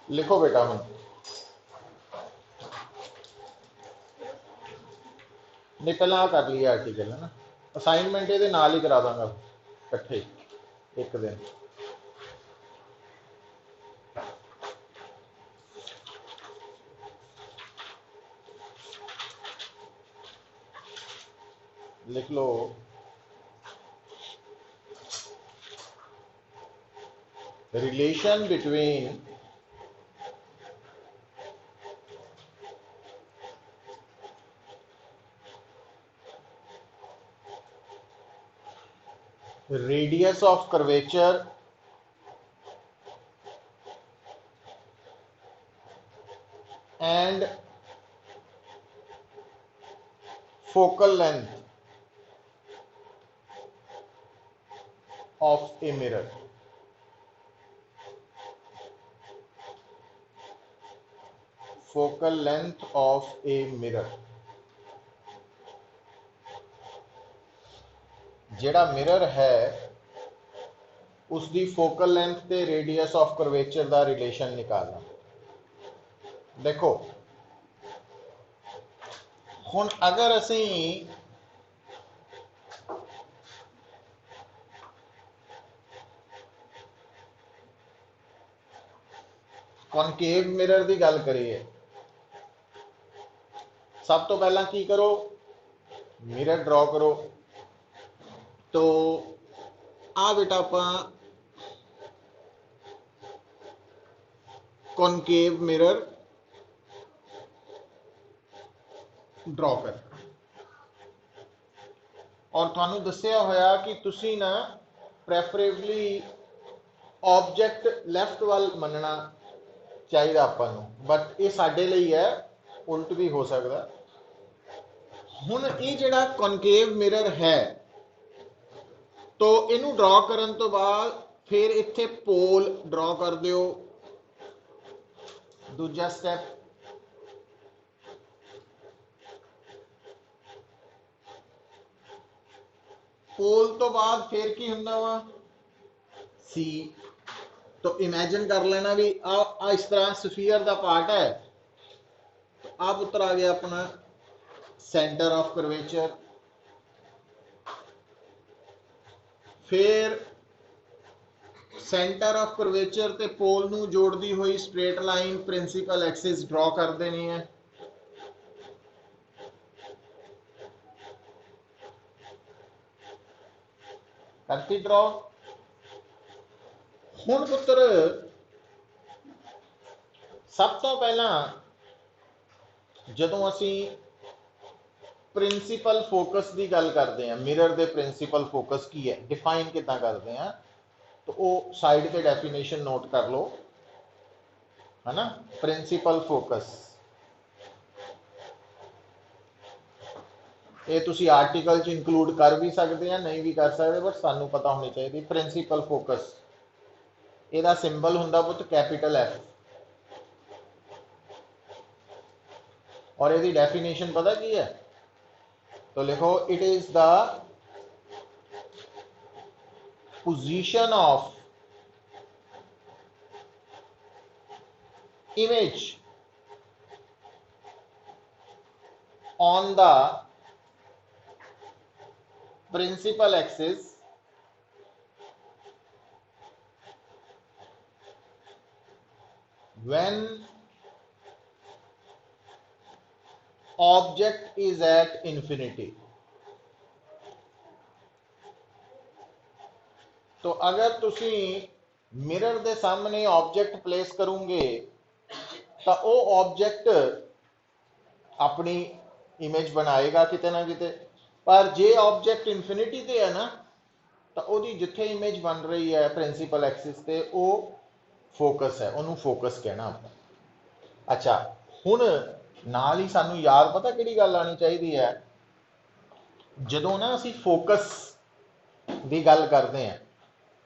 लिखो बेटा हम नहीं पहले आ कर लिया आर्टिकल है ना, असाइनमेंट ये नाल ही करा दांगा इकट्ठे एक दिन। लिख लो relation between radius of curvature and focal length of a mirror। focal length of a mirror, जेड़ा मिरर है उसकी फोकल लेंथ ते रेडियस ऑफ कर्वेचर का रिलेशन निकालना। देखो हुण अगर असी कॉनकेव मिरर की गल करिए, सब तो पहला की करो, मिरर ड्रॉ करो। तो आ बेटा आप कॉनकेव मिरर ड्रॉ कर, और तुहानू दसिया होया कि तुसी ना प्रैफरेबली ऑब्जेक्ट लैफ्ट वाल मनना चाहिए आपां नू, बट ये साडे लई है, उल्ट भी हो सकता। हुण ये जिहड़ा कॉनकेव मिरर है तो इनू ड्रॉ करन तो बाद फिर इत्थे पोल ड्रॉ कर दिओ। दूजा स्टैप पोल तो बाद फिर की हुंदा वा सी। तो इमेजिन कर लेना भी आ इस तरह स्फीयर का पार्ट है, तो आप उत्तर आ गया अपना सेंटर ऑफ कर्वेचर। फिर सेंटर ऑफ कर्वेचर ते पोल नू जोड़ती हुई straight line principal axis draw कर देनी है। करती ड्रॉ। हुण पुत्र सब तो पहला जदों असी प्रिंसीपल फोकस की गल करते हैं, मिरर के प्रिंसीपल फोकस की है डिफाइन कितना करते हैं, तो वो साइड पे डेफिनेशन नोट कर लो, है ना। प्रिंसीपल फोकस ये तुसी आर्टिकल च इंक्लूड कर भी सकते हैं, नहीं भी कर सकते, बट सानू पता होनी चाहिए। प्रिंसीपल फोकस ਇਹਦਾ सिंबल हुंदा पुत कैपिटल एफ, और यदि डेफिनेशन पता की है, तो लिखो it is the position of image on the principal axis when object is at infinity। तो अगर तुसी मिरर के सामने ऑब्जेक्ट प्लेस करोगे तो वो ऑब्जेक्ट अपनी इमेज बनाएगा किते ना किते, पर जे ऑब्जेक्ट इन्फिनिटी ते है ना, तो वो जिथे इमेज बन रही है प्रिंसीपल एक्सिस ते वो फोकस है, उन्होंने फोकस कहना आप। अच्छा हुण नाल ही सानू याद पता किहड़ी गल आनी चाहिए है, जदों ना असी फोकस की गल करते हैं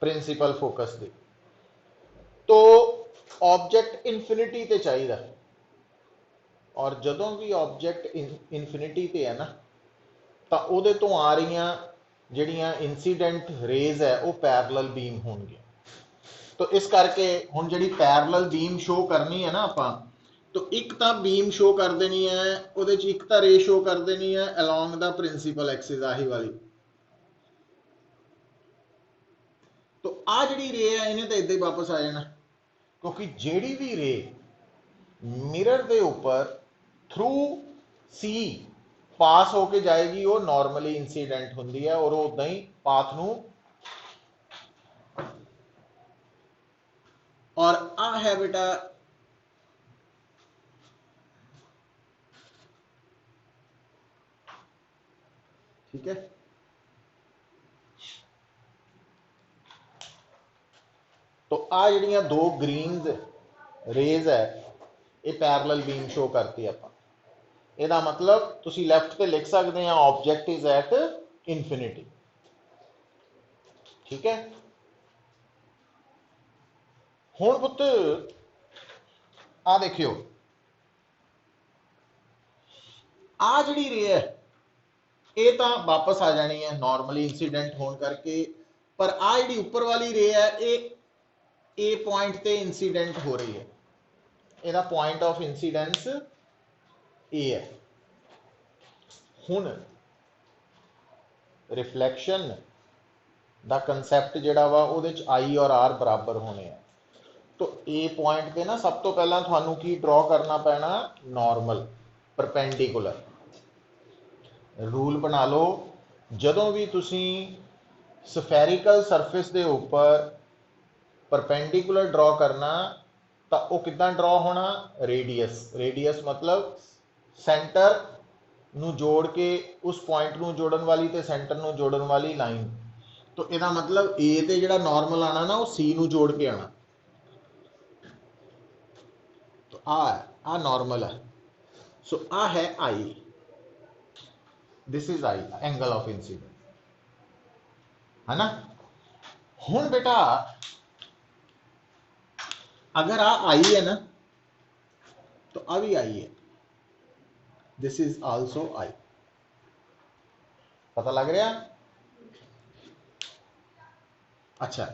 प्रिंसीपल फोकस की, तो ऑब्जेक्ट इन्फिनिटी ते चाहिए, और जदों भी ऑब्जेक्ट इन्फिनिटी ते है ना, तो उहदे तो आ रही जिहड़ियां इंसीडेंट रेज है वो पैरलल बीम होणगियां। तो इस करके हुण जिहड़ी पैरलल बीम शो करनी है ना आपां, तो एक तो बीम शो कर देनी है, उहदे च एक तो रे शो कर देनी है अलोंग द प्रिंसीपल एक्सिस, आही वाली। तो आ जिहड़ी रे है इन्हें तो इदां ही वापस आ जाना, क्योंकि जिहड़ी भी रे मिरर दे उपर थ्रू सी पास होके जाएगी वो नॉर्मली इंसीडेंट होंदी है, और उदां ही पाथ नूं, और आ है बेटा ठीक है। तो आ जिहड़ियां दो ग्रीन रेज है ये पैरलल बीम शो करती आपां। ਇਹਦਾ मतलब ਤੁਸੀਂ ਲੈਫਟ ਤੇ ਲਿਖ ਸਕਦੇ ਆ ऑब्जेक्ट इज एट इन्फिनिटी, ठीक है। हुण पुत्त आ देखियो, आ जिहड़ी रे है ये तो वापस आ जानी है नॉर्मली इंसीडेंट होने करके, पर आ जिहड़ी उपर वाली रे है ये ए पॉइंट ते इंसीडेंट हो रही है, ਇਹਦਾ पॉइंट ऑफ इंसीडेंस ए है। हुण रिफ्लैक्शन दा कंसैप्ट जिहड़ा वा उहदे च आई और आर बराबर होने हैं। तो ए पॉइंट पे ना सब तो पहला थानू की ड्रॉ करना पैना, नॉर्मल परपेंडिकुलर। रूल बना लो, जदों भी तुसी सफेरिकल सरफेस दे उपर परपेंडिकुलर ड्रॉ करना तो वो कितना ड्रॉ होना, रेडियस। रेडियस मतलब सेंटर नू जोड़ के उस पॉइंट नू जोड़न वाली ते सेंटर नू जोड़न वाली लाइन। तो इसका मतलब ए ते जिहड़ा नॉर्मल आना ना वो सी नू जोड़ के आना। तो आ नॉर्मल है, सो आ है I, this is I angle of incident, है ना। हुण बेटा अगर आ आई है ना तो आ भी आई है, दिस इज आल्सो आई। पता लग रहा। अच्छा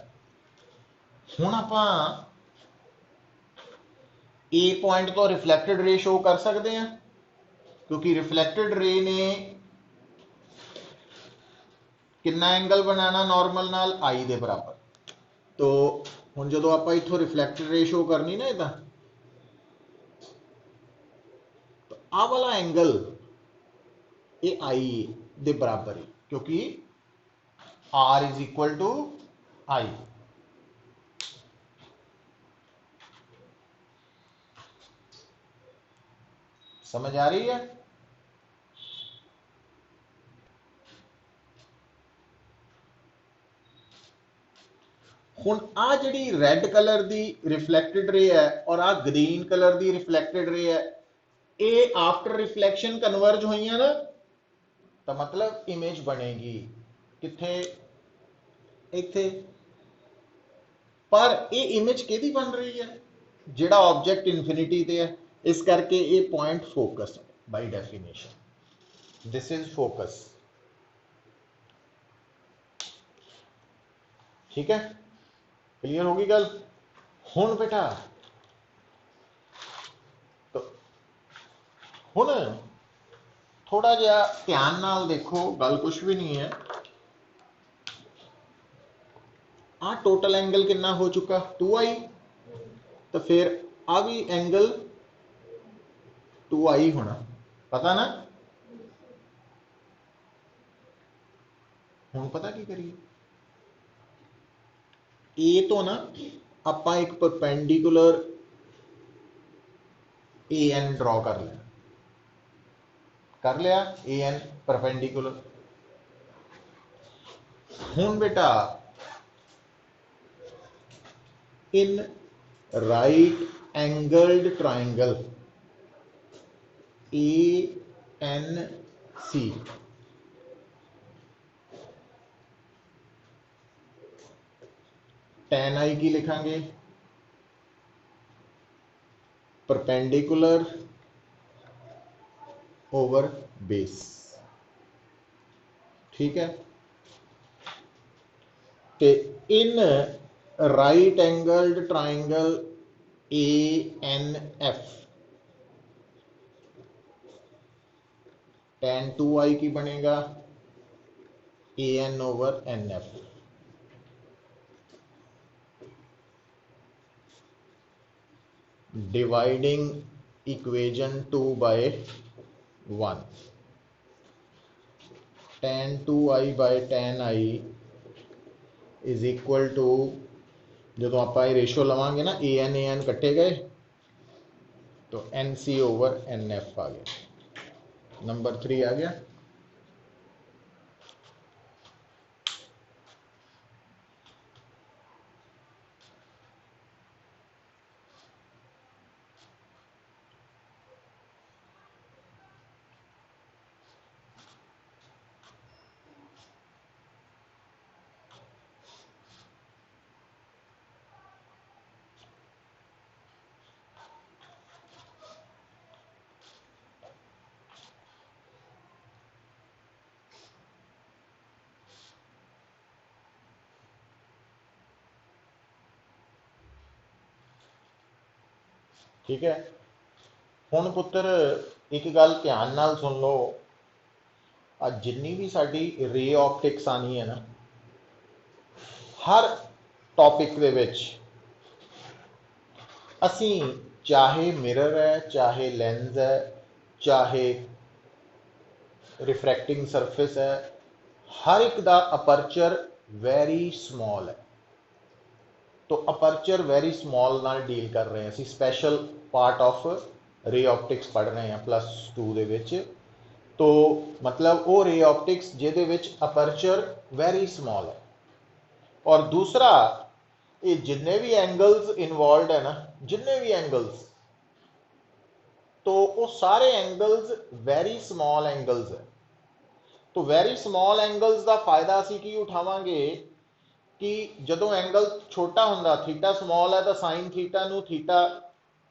हुण आपां ए पॉइंट तो रिफ्लैक्टेड रे शो कर सकते हैं, क्योंकि रिफ्लैक्टेड रे ने कितना एंगल बनाना नॉर्मल नाल, आई दे बराबर। तो हुण जदों आपां इत्थों रिफ्लैक्टेड रे शो करनी ना इदां, तो आ वाला एंगल ये आई दे बराबर है, क्योंकि आर इज इक्वल टू आई। समझ आ रही है। हुण आ जिहड़ी रेड कलर दी रिफ्लैक्टेड रे है और आ ग्रीन कलर दी रिफ्लैक्टेड रे है, ये आफ्टर रिफ्लैक्शन कन्वर्ज हुई ना, तो मतलब इमेज बनेगी किथे, इथे। पर ये इमेज किहदी बन रही है, जिहड़ा ऑब्जेक्ट इन्फिनिटी ते है, इस करके ये point focus by definition, this is focus, ठीक है। क्लियर होगी गल। हुण बेटा तो हुण थोड़ा जिहा ध्यान नाल देखो, गल कुछ भी नहीं है। आ टोटल एंगल कितना हो चुका, 2i, तो फिर आ भी एंगल 2i होना, पता ना। हुण पता की करिए, ए तो ना आपां एक परपेंडिकुलर ए एन ड्रॉ कर लिया ए एन परपेंडिकुलर। हुण बेटा in right angled triangle A N C, tan I की लिखांगे, परपेंडिकुलर ओवर बेस, ठीक है। ते in right angled triangle ANF tan 2i की बनेगा AN/NF। Dividing equation 2 by 1, tan 2i by tan i is equal to, जो आप ratio लवांगे ना AN कट्टे गए तो NC/NF आ गया। नंबर 3 आ गया। ठीक है, हुण पुत्तर एक गल ध्यान नाल सुन लो, आज जिन्नी भी साडी रे ऑप्टिक्स आनी है ना, हर टॉपिक दे विच असी चाहे मिरर है, चाहे लेंस है, चाहे रिफ्रैक्टिंग सरफेस है, हर एक दा अपर्चर वेरी स्मॉल है। तो अपर्चर वेरी स्मॉल नाल डील कर रहे हैं असी, special part of ray optics पढ़ रहे हैं +2 दे विच। तो मतलब वो रे ऑप्टिक्स जिहदे विच अपर्चर वेरी स्मॉल है। और दूसरा, ये जिन्ने भी एंगल्स इन्वॉल्व है ना, जिन्ने भी एंगल्स, तो वो सारे एंगल्स वेरी स्मॉल एंगल्स है। तो वेरी स्मॉल एंगल्स का फायदा असी की उठावांगे कि जदों एंगल छोटा हुंदा, थीटा स्मॉल है तो साइन थीटा नू थीटा,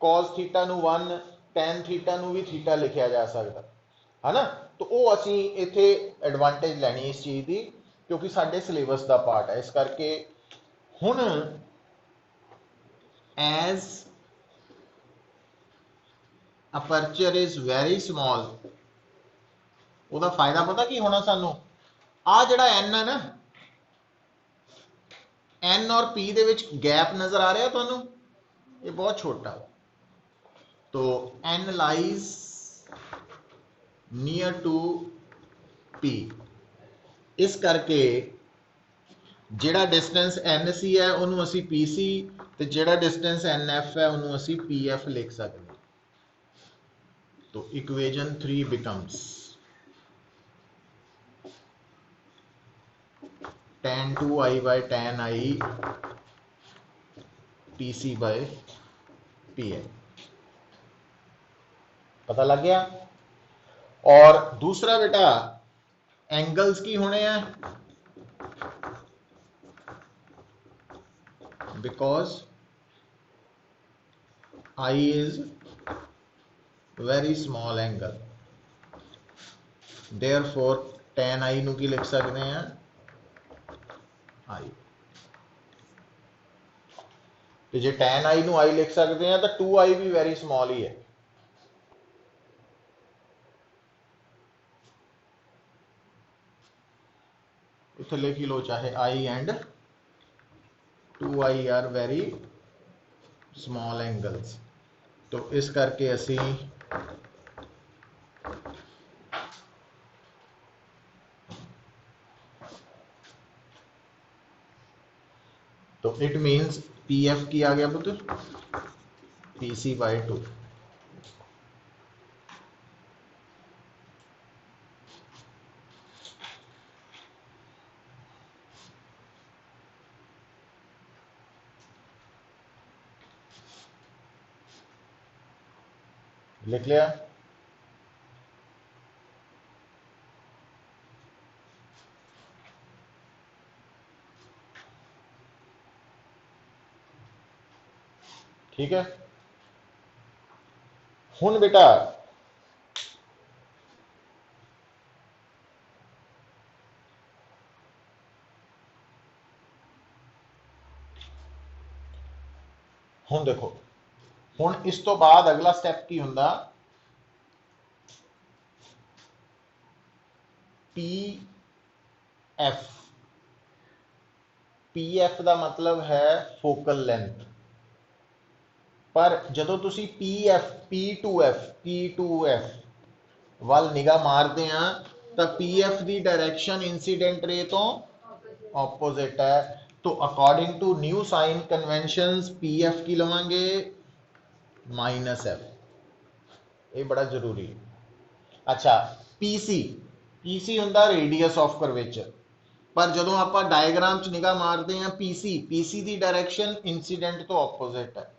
कॉस थीटा नू 1, टैन थीटा नू भी थीटा लिखा जा सकता है ना। तो वो असी इत्थे एडवांटेज लैनी इस चीज़ की, क्योंकि साडे सिलेबस का पार्ट है। इस करके हुण as aperture is very small, ਉਹਦਾ फायदा पता की होना सानू, आ जिहड़ा n है ना, n और p ਦੇ ਵਿੱਚ गैप नजर आ रहा ਤੁਹਾਨੂੰ, ये बहुत छोटा। तो n lies near to p, इस करके जिहड़ा डिस्टेंस NC है उन्होंने असी PC, तो जिहड़ा डिस्टेंस NF है उन्होंने असी PF लिख सकते हैं। तो equation 3 becomes tan 2i by tan I PC by PI। पता लग गया। और दूसरा बेटा, एंगल्स की होने हैं, because I is very small angle, therefore tan I नू की लिख सकते हैं I। तो जे tan I नू I लिख सकते हैं तो 2i भी वेरी स्मॉल ही है। इत्थे लिख लो चाहे I and 2i are very small angles. तो इस करके असी तो इट मीन्स PF की आ गया पुत्र PC/2। लिख लिया। ठीक है, हुन बेटा ਹੁਣ देखो, ਹੁਣ इस तो बाद अगला स्टैप की हुंदा, पी एफ। पी एफ का मतलब है फोकल लेंथ। पर जदों तुसी P F P to F वाल निगाह मारते हैं तो पी एफ की डायरेक्शन इंसीडेंट रे तो ऑपोजिट है। तो according to new sign conventions P F की लवांगे माइनस एफ। ये बड़ा जरूरी है। अच्छा, पीसी, पीसी हुंदा रेडियस ऑफ कर्वेचर। पर जदों आप डायग्राम च निगाह मारते हैं पीसी, पीसी की डायरेक्शन इंसीडेंट तो ऑपोजिट है,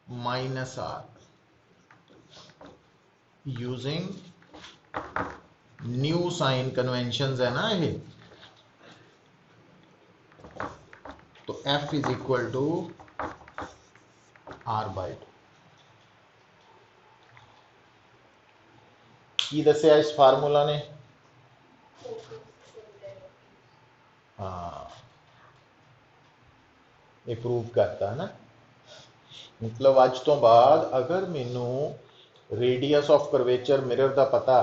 minus R. Using new sign conventions है ना ये। तो F is equal to R by two. की दसिया इस फार्मूला ने? हाँ, ये प्रूव करता है ना। मतलब अज तो बाद अगर मैनू रेडियस ऑफ कर्वेचर मिरर का पता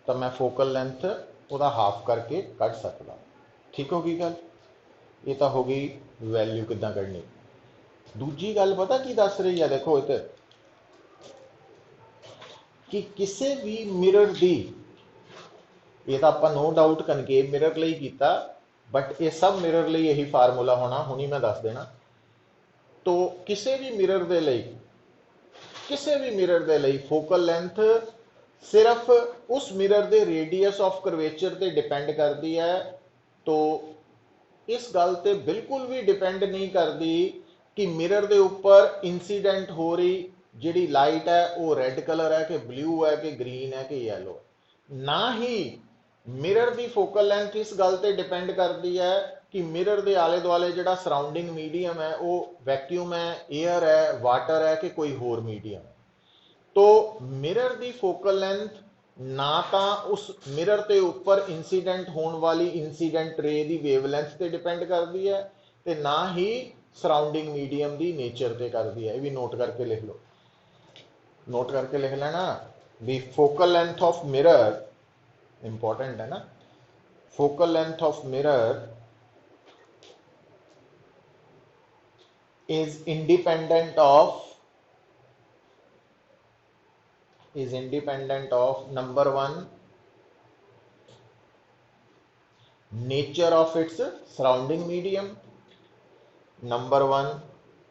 तो मैं फोकल लेंथ वह हाफ करके कढ़ सकता। ठीक होगी गल? ये तो हो गई वैल्यू किदां कढ़नी। दूजी गल पता की दस रही है, देखो इधर कि किसी भी मिरर की, ये तो आप नो डाउट कनकेव मिरर लिए किया, बट ये सब मिरर लिए यही फार्मूला होना, हुणी मैं दस देना। तो किसी भी मिरर के लिए, किसी भी मिरर के लिए फोकल लेंथ सिर्फ उस मिरर के रेडियस ऑफ कर्वेचर पर डिपेंड करती है। तो इस गल ते बिल्कुल भी डिपेंड नहीं करती कि मिरर के ऊपर इंसीडेंट हो रही जिहड़ी लाइट है वो रेड कलर है कि ब्लू है कि ग्रीन है कि येलो है। ना ही मिरर की फोकल लेंथ इस गल ते डिपेंड करती है कि मिरर के आले दुआले जिहड़ा सराउंडिंग मीडियम है वो वैक्यूम है, एयर है, वाटर है कि कोई होर मीडियम है। तो मिरर की फोकल लेंथ ना तो उस मिरर के उपर इंसीडेंट होने वाली इंसीडेंट रे की वेवलेंथ से डिपेंड करती है, तो ना ही सराउंडिंग मीडियम की नेचर से करती है। ये भी नोट करके लिख लो, नोट करके लिख लेना भी focal length of mirror important है ना। Focal length of mirror is independent of number one, nature of its surrounding medium, number one,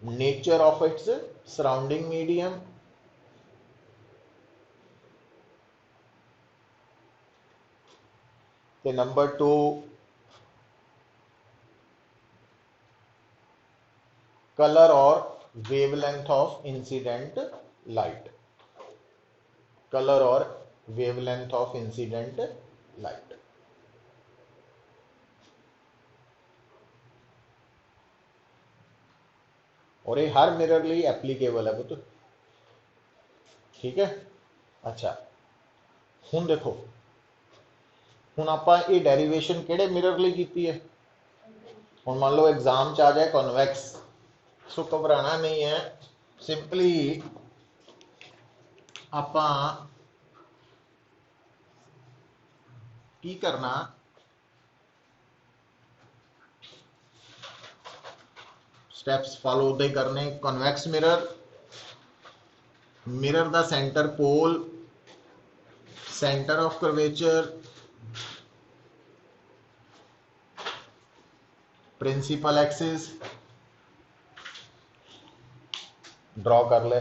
nature of its surrounding medium, the number two, color or wavelength of incident light, color or wavelength of incident light। और ये हर mirror लिए applicable है पुत्र, ठीक है। अच्छा, हुण देखो, हुण आपां ये डेरिवेशन किहड़े मिरर लिए की है? हुण मान लो एग्जाम च आ जाए कॉन्वैक्स, सो घबराना नहीं है, सिंपली आपां की करना, स्टैप्स फॉलो उदे करने। कॉन्वैक्स मिरर, मिरर दा centre pole, centre of curvature, principal axis draw कर ले।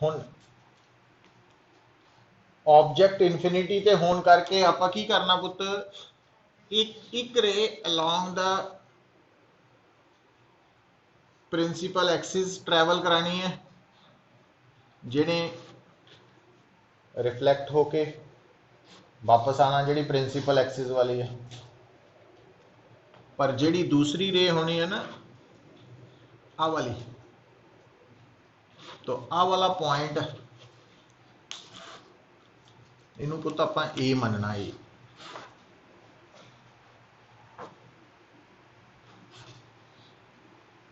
हुण ऑब्जेक्ट इन्फिनिटी ते होने करके आपां की करना पुत्र, एक ray along the principal axis travel करानी है, जिन्हें रिफ्लैक्ट होके वापस आना, जी प्रिंसिपल एक्सिस वाली है। पर जिहड़ी दूसरी रे होनी है ना आ वाली, तो आ वाला पॉइंट इनू पुत आपां ए मनना ए,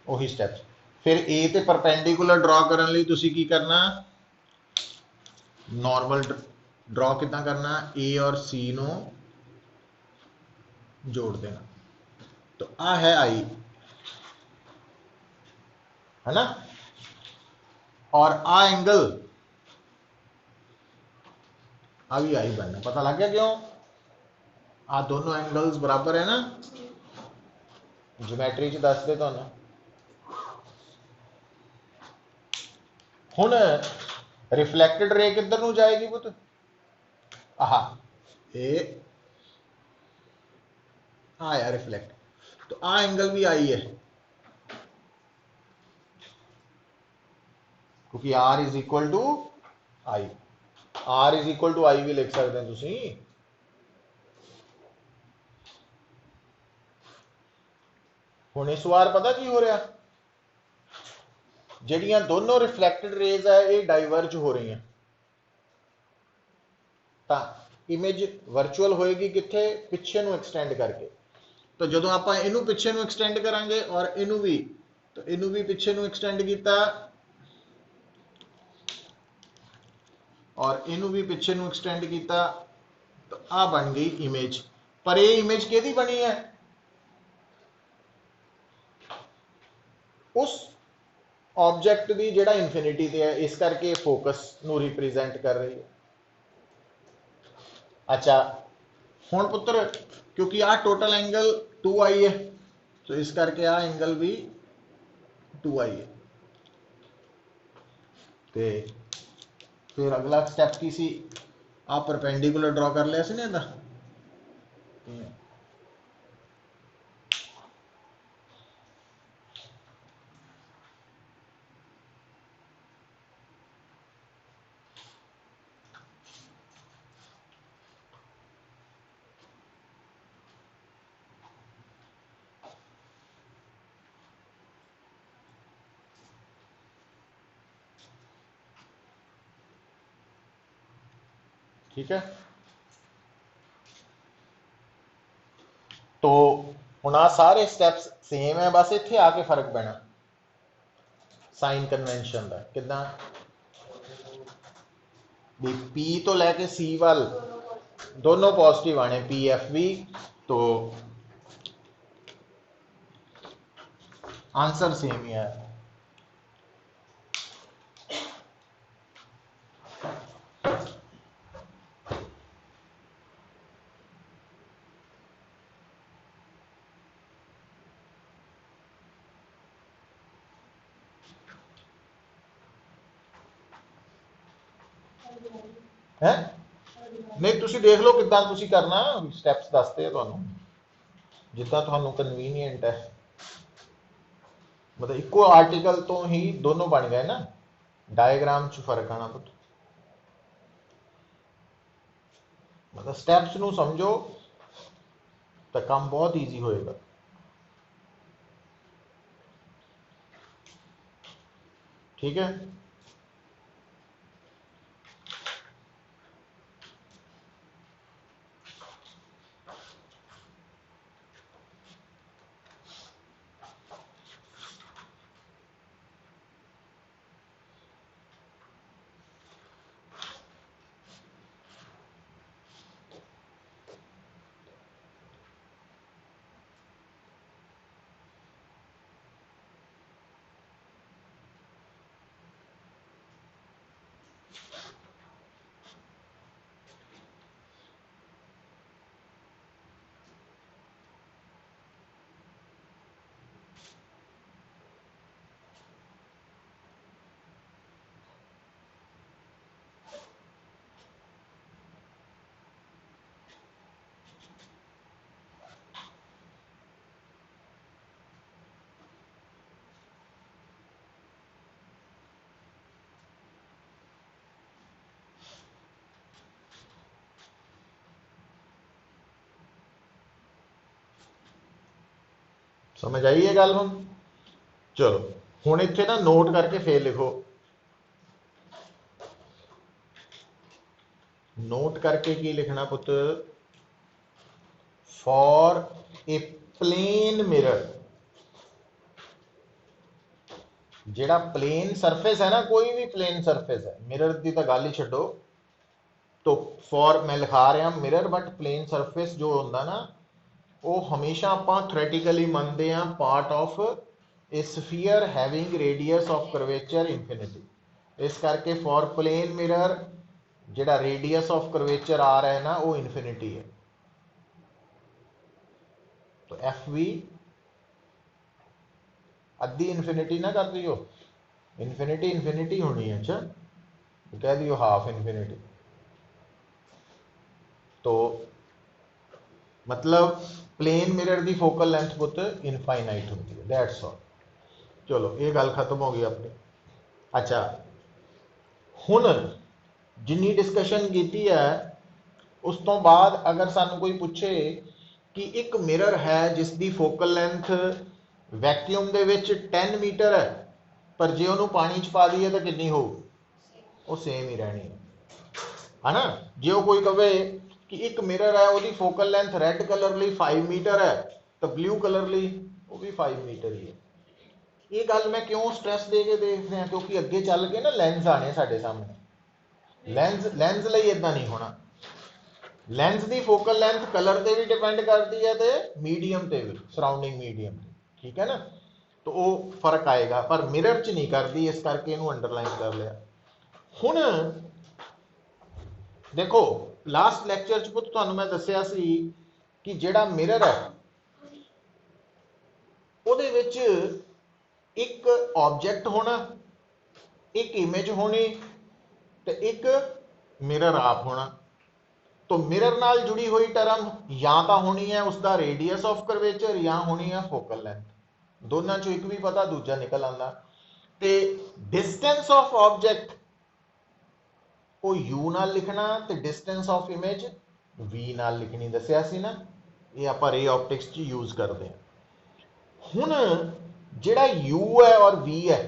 ਉਹੀ स्टैप्स। फिर ए ते परपेंडिकुलर ड्रॉ करने लई तुसीं की करना, नॉर्मल ड्रॉ कितना करना, ए और सी नो जोड़ देना, तो आ है आई, है ना। और आ एंगल आ भी आई बनना, पता लग गया क्यों, आ दोनों एंगल्स बराबर है ना, ज्योमेट्री च दस दे तुहानू। हुण रिफ्लैक्टेड रे किधर नू जाएगी पुत, आहा ये आया रिफ्लैक्ट, तो आ एंगल भी आई है, क्योंकि R is equal to I, R is equal to I भी लिख सकते हैं तुसी। हुण इस बार पता की हो रहा, ਜਿਹੜੀਆਂ दोनों रिफ्लैक्टेड रेज है ये डाइवर्ज हो रही हैं, तो इमेज वर्चुअल होएगी कितने, पिछे नू एक्सटेंड करके। तो जो आप इनू पिछे नू एक्सटेंड करांगे और इनू भी, तो इनू भी पिछे नू एक्सटेंड किया और इनू भी पिछे नू एक्सटेंड किया, तो आ बन गई इमेज। पर ये इमेज किहदी बनी है, उस ऑब्जेक्ट की जिहड़ा इनफिनिटी ते है, इस करके फोकस नू रिप्रेजेंट कर रही है। अच्छा हुण पुत्र क्योंकि आ टोटल एंगल 2 आई है, तो इस करके आ एंगल भी 2 आई है। ते फिर अगला स्टैप की सी, आ परपेंडिकुलर ड्रॉ कर लिया सी ना इहदा, ठीक है। तो हुण आ सारे स्टैप्स सेम है, बस इत्थे आके फर्क पैना साइन कन्वेंशन का, किदा भी पी तो लैके सी वाल दोनों पॉजिटिव आने, पी एफ भी, तो आंसर सेम ही है। है नहीं तुसी देख लो किदा तुसी करना, स्टैप्स दसते तुहानू जितना तुहानू कन्वीनियंट है, मतलब इको आर्टिकल तो ही दोनों बन गए ना, डायग्राम च फर्क आना पुत, मतलब स्टैप्स नू समझो तो काम बहुत ईजी होएगा। ठीक है, समझ आई ये गल हुण? चलो हुण इत्थे ना नोट करके फिर लिखो, नोट करके की लिखना पुत, फॉर ए प्लेन मिरर, जेड़ा प्लेन सरफेस है ना, कोई भी प्लेन सरफेस है, मिरर की तो गल ही छड्डो, तो फॉर मैं लिखा रहा मिरर, बट प्लेन सरफेस जो होंदा ना, वो हमेशा आप थ्योरेटिकली मानते हैं part of A sphere having radius of curvature infinity. इस करके फॉर प्लेन मिरर जेड़ा रेडियस ऑफ कर्वेचर आ रहा है ना, वो इनफिनिटी है। तो एफ वी अद्धी इनफिनिटी ना कर दियो, इनफिनिटी इनफिनिटी होनी है, अच्छा तो कह दियो हाफ इनफिनिटी। तो मतलब प्लेन मिरर की फोकल लेंथ पुत इनफाइनाइट होती है, दैट्स ऑल। चलो ये गल खत्म हो गई अपनी। अच्छा हुण जिन्नी डिस्कशन की है, उस तो बाद अगर सानू कोई पूछे कि एक मिरर है जिसकी फोकल लेंथ वैक्यूम दे विच 10 मीटर है, पर जे उन्होंने पानी च पा दीए तो कितनी हो, वो सेम ही रहनी है ना। जो कोई कहे कि एक मिरर है उसकी फोकल लेंथ रेड कलर ली 5 मीटर है, तो ब्लू कलर ली वो भी 5 मीटर ही है। ये गल मैं क्यों स्ट्रैस दे के देख रहा, क्योंकि अगे चल के ना लेंस आने साढ़े सामने, लेंस लेंस ਲਈ इदा नहीं होना। लेंस की फोकल लेंथ कलर से भी डिपेंड करती है, तो मीडियम से भी, सराउंडिंग मीडियम, ठीक है ना, तो वो फर्क आएगा, पर मिरर च नहीं करती, इस करके इनू अंडरलाइन कर लिया। हुण देखो लास्ट लैक्चर च पुत तुहानू मैं दस्सिया सी कि जेड़ा मिरर है ਉਹਦੇ ਵਿੱਚ एक ऑब्जेक्ट होना, एक इमेज होनी, तो एक मिरर आप होना। तो मिरर नाल जुड़ी हुई टर्म या तो होनी है उसका रेडियस ऑफ कर्वेचर, या होनी है फोकल लेंथ, दोनों चो एक भी पता दूजा निकल आंदा। ते डिस्टेंस ऑफ ऑब्जेक्ट वो यू नाल लिखना, ते डिस्टेंस ऑफ इमेज वी नाल लिखनी, दसिया सी ना, ये आप रे ऑप्टिक्स च यूज करते हैं। हुण जेड़ा यू है और वी है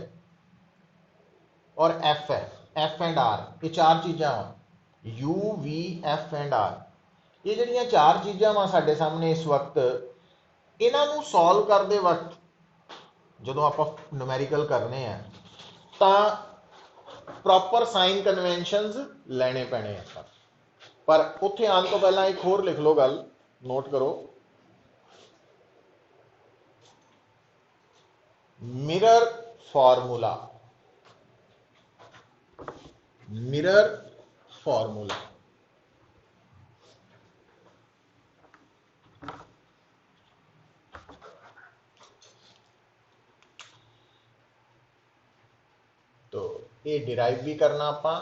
और एफ है, एफ एंड आर, ये चार चीज़ां वा, U V F and R, ये जिहड़ियां चार चीज़ां वा साडे सामने इस वक्त, इन्हां नूं सॉल्व करते वक्त जदों आपां न्यूमैरिकल करने हैं तां प्रॉपर साइन कन्वेंशनस लैने पैने हैं। पर उत्थे आने तो पहला एक होर लिख लो गल, नोट करो, मिरर फॉर्मूला, मिरर फॉर्मूला। तो ये डिराइव भी करना आपां,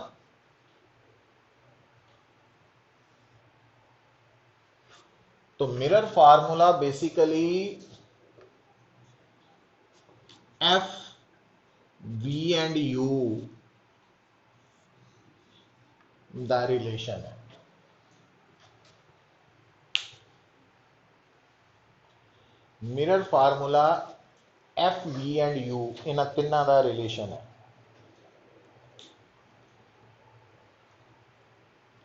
तो mirror formula basically F V and U दा रिलेशन है। Mirror formula F V and U इन्हां तिन्हां दा रिलेशन है।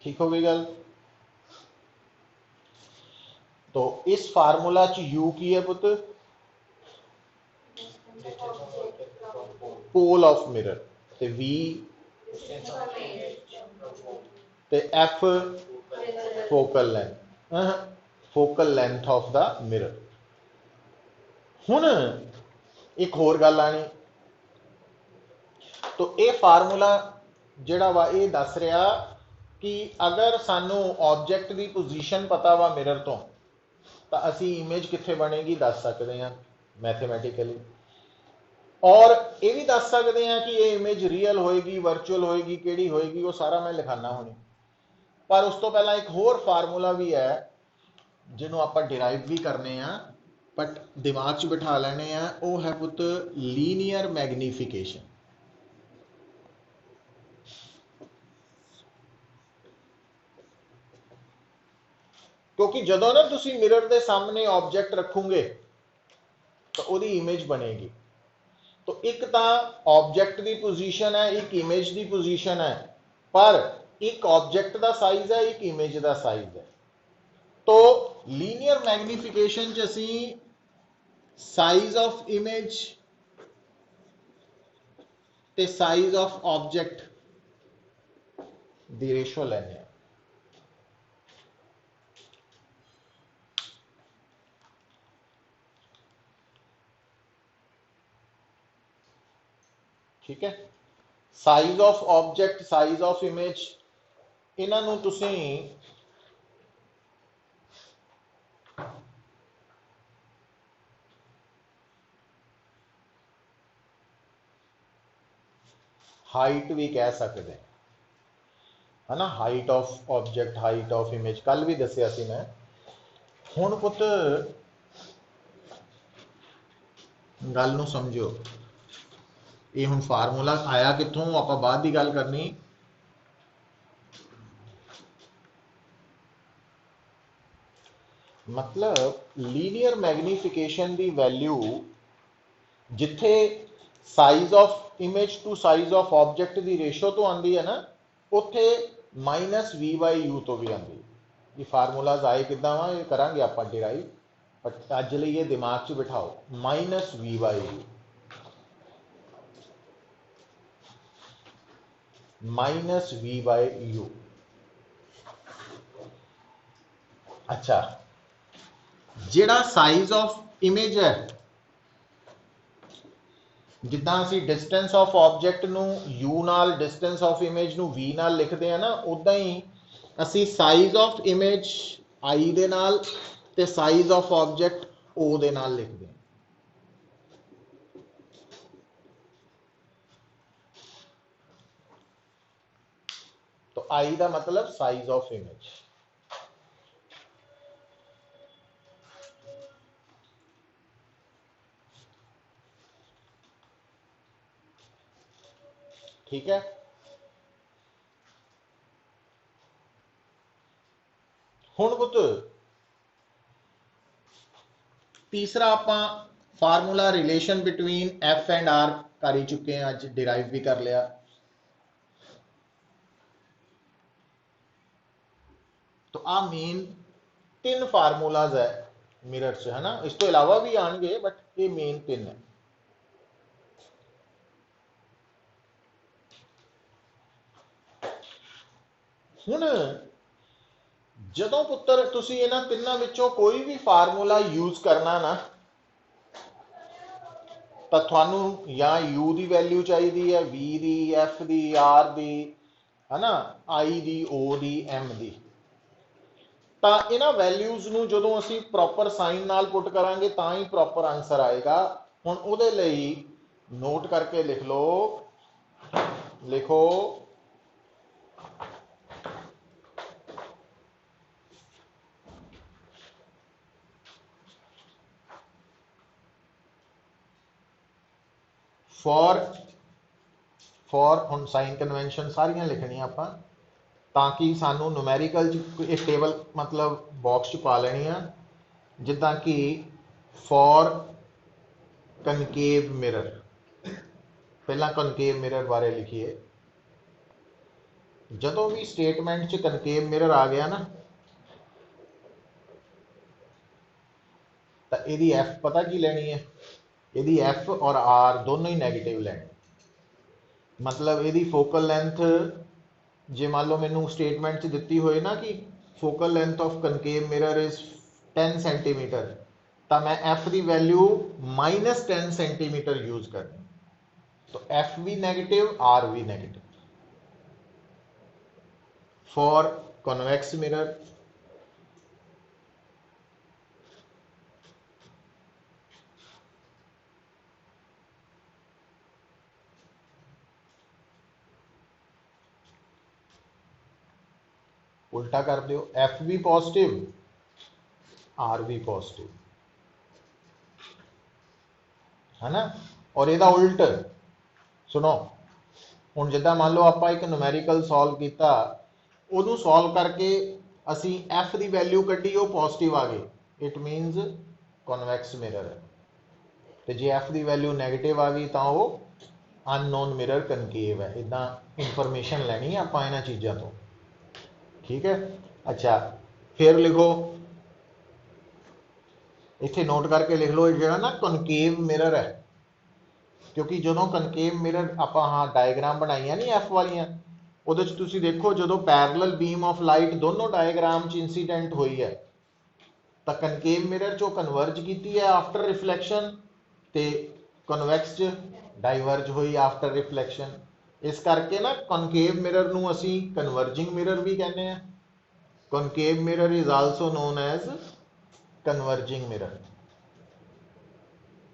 ठीक हो गई गल? तो इस फार्मूला च यू की है पुत, पोल ऑफ मिरर, ते वी ते F focal length, focal length of the mirror. हुण एक होर गल आनी, तो ये फार्मूला जिहड़ा वा ये दस रहा कि अगर सानू ऑब्जेक्ट की पोजीशन पता वा मिरर तो असी इमेज कित्थे बनेगी दस सकते हैं मैथेमैटिकली, और ये भी दस सकते हैं कि ये इमेज रियल होएगी, वर्चुअल होएगी, केड़ी होएगी, वो सारा मैं लिखाना होनी। पर उस तो पहला एक होर फार्मूला भी है जिन्हों आप डिराइव भी करने हैं, बट दिमाग च बिठा लेने हैं, वो है पुत लीनियर मैग्नीफिकेशन। क्योंकि जदों ना तुसी मिरर के सामने ऑब्जेक्ट रखोगे तो वो इमेज बनेगी। तो एक तो ऑब्जेक्ट की पोजीशन है, एक इमेज की पोजीशन है, पर एक ऑब्जेक्ट का साइज है, एक इमेज का साइज है। तो लीनियर मैग्नीफिकेशन च असी साइज ऑफ इमेज ते size of object the ratio लेने। ठीक है, size of object, size of image, इन्हों तुसी हाइट भी कह सकते हैं, है ना। Height of object, height of image कल भी दसिया सी मैं। हुण पुत गल नूं समझो, ये हुण फार्मूला आया कित्थों, आपां बाद दी गल करनी। मतलब लीनियर मैग्नीफिकेशन दी वैल्यू जिथे size of image to size of object की रेशो तो आती है ना, उत्थे -v/u तो भी आती है। ये फार्मूलाज आए कि वा, ये करांगे आप डिराइव, बट अज लिए ये दिमाग च बिठाओ, -v/u, -v/u। अच्छा, जिहड़ा साइज ऑफ इमेज है, जिद्दां असीं डिस्टेंस ऑफ ऑब्जेक्ट नूं u नाल, डिस्टेंस ऑफ इमेज नूं v नाल लिखते हैं ना, उदां ही असीं साइज ऑफ इमेज i दे नाल ते साइज ऑफ ऑब्जेक्ट o दे नाल लिखते हैं। तो i का मतलब साइज ऑफ इमेज। ठीक है, हुण पुत तीसरा आपां formula relation between f and r कर ही चुके हैं, अज डिराइव भी कर लिया। तो आ मेन 3 फार्मूलाज है मिरर से, है ना। इस तो इलावा भी आएंगे, बट ये मेन 3 है। हुण जदों पुत्र तुसी इन्हां तिन्नां विचों कोई भी फार्मूला यूज करना ना, तो थानू या u की वैल्यू चाहिए है, v की, f की, r की, है ना, i की, o की, m की। तो इन्हां वैल्यूज नूं जदों असीं प्रॉपर साइन नाल पुट करांगे तां ही प्रॉपर आंसर आएगा। हुण उहदे लई नोट करके लिख लो, लिखो फॉर हुण साइन कन्वेंशन सारियां लिखनियां आपां, ताकि सानू न्यूमैरिकल एक टेबल मतलब बॉक्स च पा लेनी है, जिद्दां कि फॉर कनकेव मिरर। पहला कनकेव मिरर बारे लिखिए। जदों भी स्टेटमेंट च कनकेव मिरर आ गया ना, तो यदि एफ पता की लेनी है, यदि एफ और आर दोनों ही नैगेटिव लेने। मतलब यदि फोकल लेंथ जे मान लो मैनू स्टेटमेंट च दिती होए ना कि focal length of concave mirror is 10 centimetre, तो मैं एफ की वैल्यू -10 सेंटीमीटर यूज करनी। तो एफ भी नेगेटिव, आर भी नेगेटिव। फॉर कॉन्वेक्स मिरर उल्टा कर दो, एफ भी पॉजिटिव, आर भी पॉजिटिव, है ना। और यदा उल्ट सुनो, हुण जिद्दां मान लो आप एक न्यूमैरिकल सॉल्व किया, उहनूं सॉल्व करके असी एफ की वैल्यू कड्ढी, वो पॉजिटिव आ गई, इट मीनस कॉन्वैक्स मिरर है। तो जे एफ की वैल्यू नैगेटिव आ गई तो वह अननोन मिरर कनकेव है। इदा इंफॉर्मेशन लैनी है आप इन्हां चीज़ों तो, ठीक है। अच्छा फिर लिखो, इत्थे नोट करके लिख लो, जो ना कनकेव मिरर है, क्योंकि जो कनकेव मिरर आप हाँ डायग्राम बनाई नहीं एफ वालियां, वो तुम देखो जो पैरलल बीम ऑफ लाइट दोनों डायग्राम च इंसीडेंट हुई है, तो कनकेव मिरर चो कन्वर्ज की है आफ्टर रिफ्लैक्शन, तो कन्वैक्स च डाइवर्ज हुई आफ्टर रिफ्लैक्शन। इस करके ना कनकेव मिरर नूं असीं कन्वर्जिंग मिरर भी कहने हैं। Concave mirror is also known as converging mirror,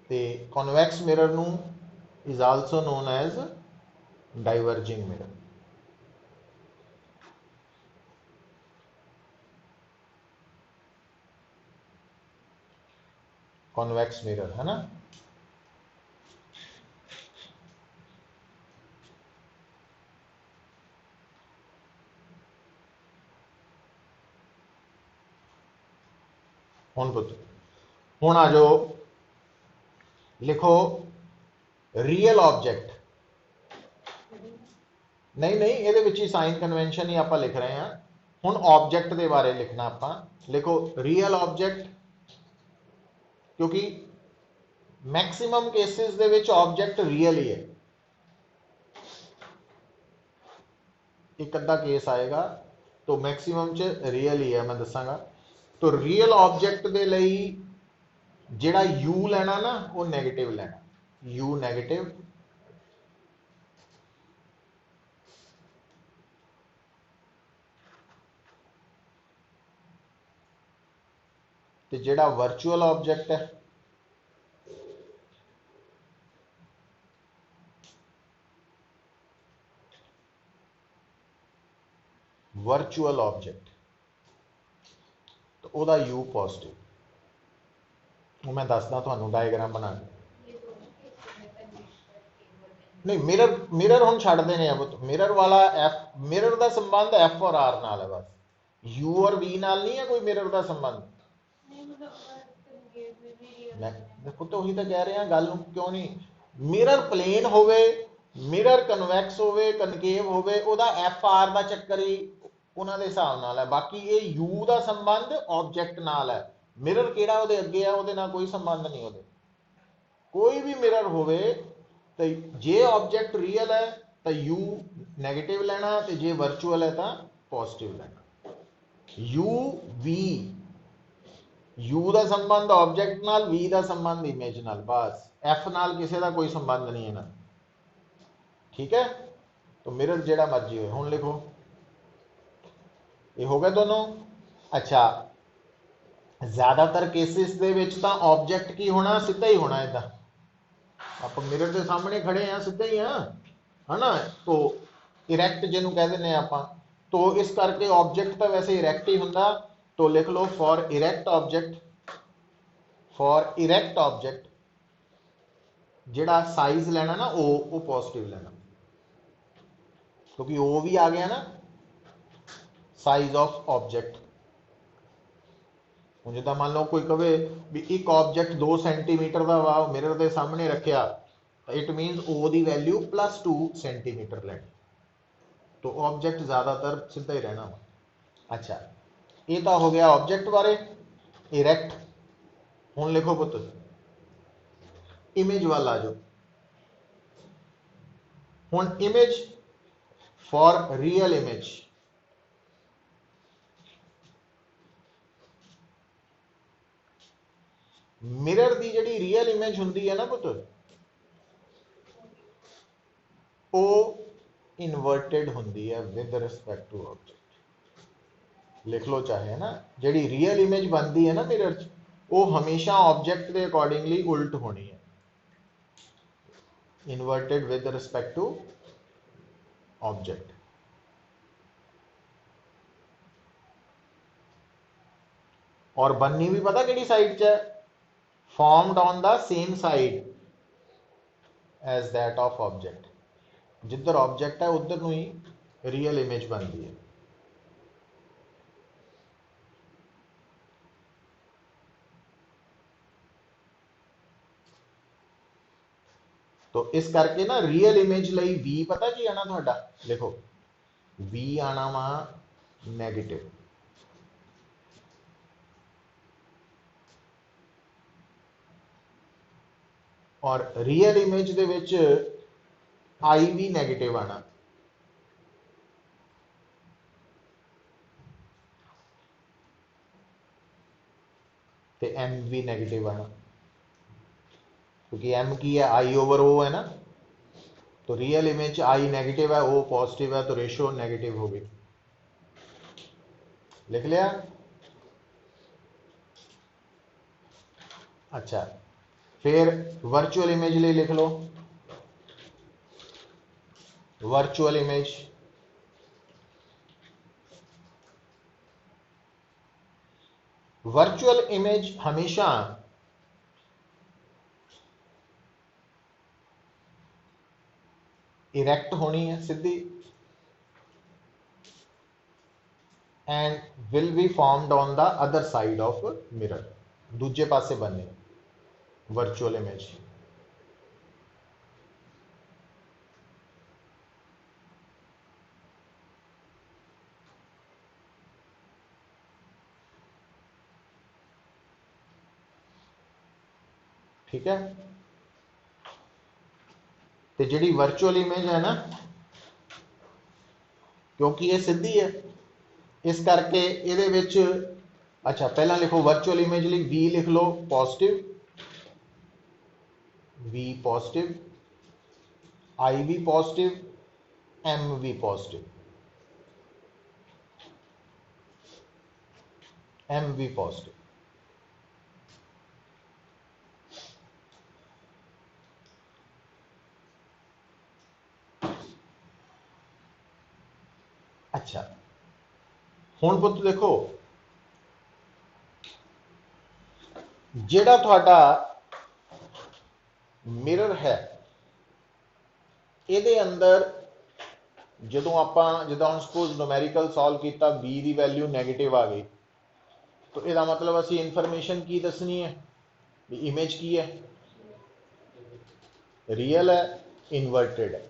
ते कॉन्वैक्स मिरर नूं is also known as diverging mirror. Convex mirror है ना। हुण आ जाओ, लिखो रियल ऑब्जेक्ट, नहीं नहीं ये साइन कन्वेंशन ही आप लिख रहे हैं। हुण ऑब्जेक्ट के बारे लिखना आप, लिखो रियल ऑब्जेक्ट, क्योंकि मैक्सिमम केसिस दे विच ऑब्जेक्ट रियल ही है, एक अद्धा केस आएगा तो मैक्सिमम च रियल ही है, मैं दसांगा। तो रियल ऑब्जेक्ट के लिए जिहड़ा यू लेना ना वो नैगेटिव लेना, यू नैगेटिव, तो जिहड़ा वर्चुअल ऑब्जेक्ट है वर्चुअल ऑब्जेक्ट, तो वह यू पॉजिटिव, वो मैं दसदा तुहानूं डायग्राम बना के। नहीं मिरर मिरर हम छड़ देने अब, मिरर वाला एफ, मिरर का संबंध एफ और आर नाल है बस, यू और वी नाल नहीं है कोई मिरर का संबंध। मैं देखो तो वही तो कह रहे हैं, गल क्यों नहीं, मिरर प्लेन होवे, मिरर कन्वैक्स होवे, कनकेव होवे, ओदा एफ आर का चक्कर ही उन्हां दे हिसाब नाल है। बाकी ये यू का संबंध ऑब्जेक्ट नाल है, मिरर केड़ा ओदे अगे है ओदे नाल कोई संबंध नहीं। ओदे कोई भी मिरर होवे तो जे ऑब्जेक्ट रियल है तो यू नैगेटिव लेना, तो जे वर्चुअल है तो पॉजिटिव लेना। यू वी, यू का संबंध ऑब्जेक्ट नाल, वी का संबंध इमेज नाल, बस एफ नाल किसी का कोई संबंध नहीं है ना, ठीक है। तो मिरर जेड़ा मर्जी हो। हुण लिखो ये हो गए दोनों। अच्छा ज़्यादातर केसिस दे विच तां ऑब्जेक्ट की होना, सीधा ही होना, इदा आप मिरर के सामने खड़े हैं सीधा ही हाँ, है ना। तो इरैक्ट जिन्हों कह दें आप, तो इस करके ऑब्जेक्ट तो वैसे इरैक्ट ही होंदा। तो लिख लो फॉर इरैक्ट ऑब्जेक्ट, फॉर इरैक्ट ऑब्जेक्ट जिहड़ा साइज लेना ना वो पॉजिटिव लेना, क्योंकि वो भी आ गया ना साइज ऑफ ऑब्जेक्ट। हूँ जिदा मान लो कोई कहे भी एक ऑब्जेक्ट 2 सेंटीमीटर का वा मिरर के सामने रखा, इट मीनस ओ दी वैल्यू +2 सेंटीमीटर लेनी, तो ऑब्जेक्ट ज़्यादातर सीधा ही रहना वा। अच्छा ये तो हो गया ऑब्जेक्ट बारे, इरैक्ट। हुण लिखो पुत्र इमेज वाल आ जाओ। हुण image for real image, mirror की जी रियल इमेज होंगी है ना पुत्र, वो इनवर्टेड होंगी है विद रिस्पैक्ट टू ऑब्जेक्ट। लिख लो चाहे है ना, जी रियल इमेज बनती है ना मिरर च, वो हमेशा ऑब्जेक्ट के अकॉर्डिंगली उल्ट होनी है, inverted with respect to object. और बननी भी पता कि साइड च है, formed on the same side as that of object, जिधर ऑब्जेक्ट है उधर ही रियल इमेज बनती है। तो इस करके ना रियल इमेज ਲਈ v पता की आना ਤੁਹਾਡਾ, लिखो v आना वा नेगेटिव, और रियल इमेज ਦੇ ਵਿੱਚ i भी नेगेटिव आना, ते m भी नेगेटिव आना, क्योंकि m की है i ओवर o है ना, तो रियल इमेज i नेगेटिव है o पॉजिटिव है, तो रेशियो नेगेटिव होगी। लिख लिया? अच्छा, फिर वर्चुअल इमेज लिए लिख लो, वर्चुअल इमेज वर्चुअल इमेज हमेशा इरेक्ट होनी है, सीधी, and will be formed on the other side of mirror, दूजे पासे बनने वर्चुअल इमेज। ठीक है, तो जी वर्चुअल इमेज है ना, क्योंकि ये सीधी है इस करके ਇਹਦੇ ਵਿੱਚ, अच्छा पहला लिखो वर्चुअल इमेज ਲਈ v लिख लो पॉजिटिव, v पॉजिटिव, i भी पॉजिटिव, m भी पॉजिटिव, m भी पॉजिटिव। अच्छा, हुण पुत्त देखो, ਜਿਹੜਾ ਤੁਹਾਡਾ मिरर है ਇਹਦੇ अंदर ਜਦੋਂ ਆਪਾਂ ਜਿੱਦਾਂ ਹੁਣ ਸਪੋਜ਼ ਨੂਮੈਰੀਕਲ ਸੋਲਵ ਕੀਤਾ b ਦੀ ਵੈਲਿਊ ਨੈਗੇਟਿਵ ਆ ਗਈ, तो ਇਹਦਾ मतलब ਅਸੀਂ ਇਨਫੋਰਮੇਸ਼ਨ ਕੀ ਦੱਸਣੀ ਹੈ ਵੀ ਇਮੇਜ ਕੀ है, रियल है, इनवर्टेड है।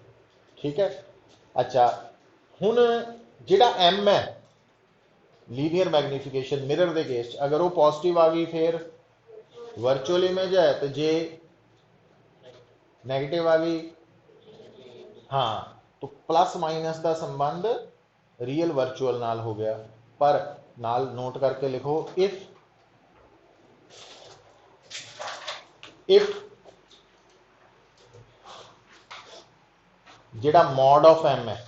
ठीक है, अच्छा हुण जिहड़ा m है लीनियर मैग्नीफिकेशन मिरर के केस अगर वो पॉजिटिव आ गई फिर वर्चुअल इमेज है, तो जे नेगेटिव आ गई, हाँ, तो प्लस माइनस का संबंध रियल वर्चुअल नाल हो गया। पर नाल नोट करके लिखो, इफ जिहड़ा मॉड ऑफ m है,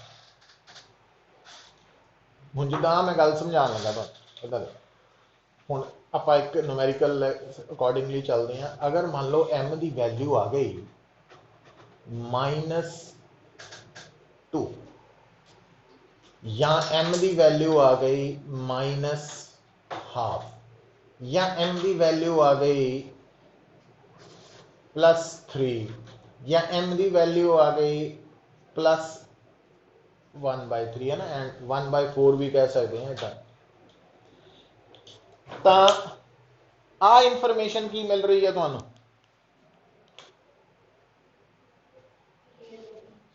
हुण जिद्दां मैं गल समझाउण लगा तुहानूं, हुण आपां एक न्यूमेरिकल अकॉर्डिंगली चलते हैं। अगर मान लो m की वैल्यू आ गई -2 या m की वैल्यू आ गई -½ या m की वैल्यू आ गई +3 या m की वैल्यू आ गई +1/3 है ना, एंड 1/4 भी कह सकते हैं। तो आ इंफॉर्मेशन की मिल रही है तुहानू,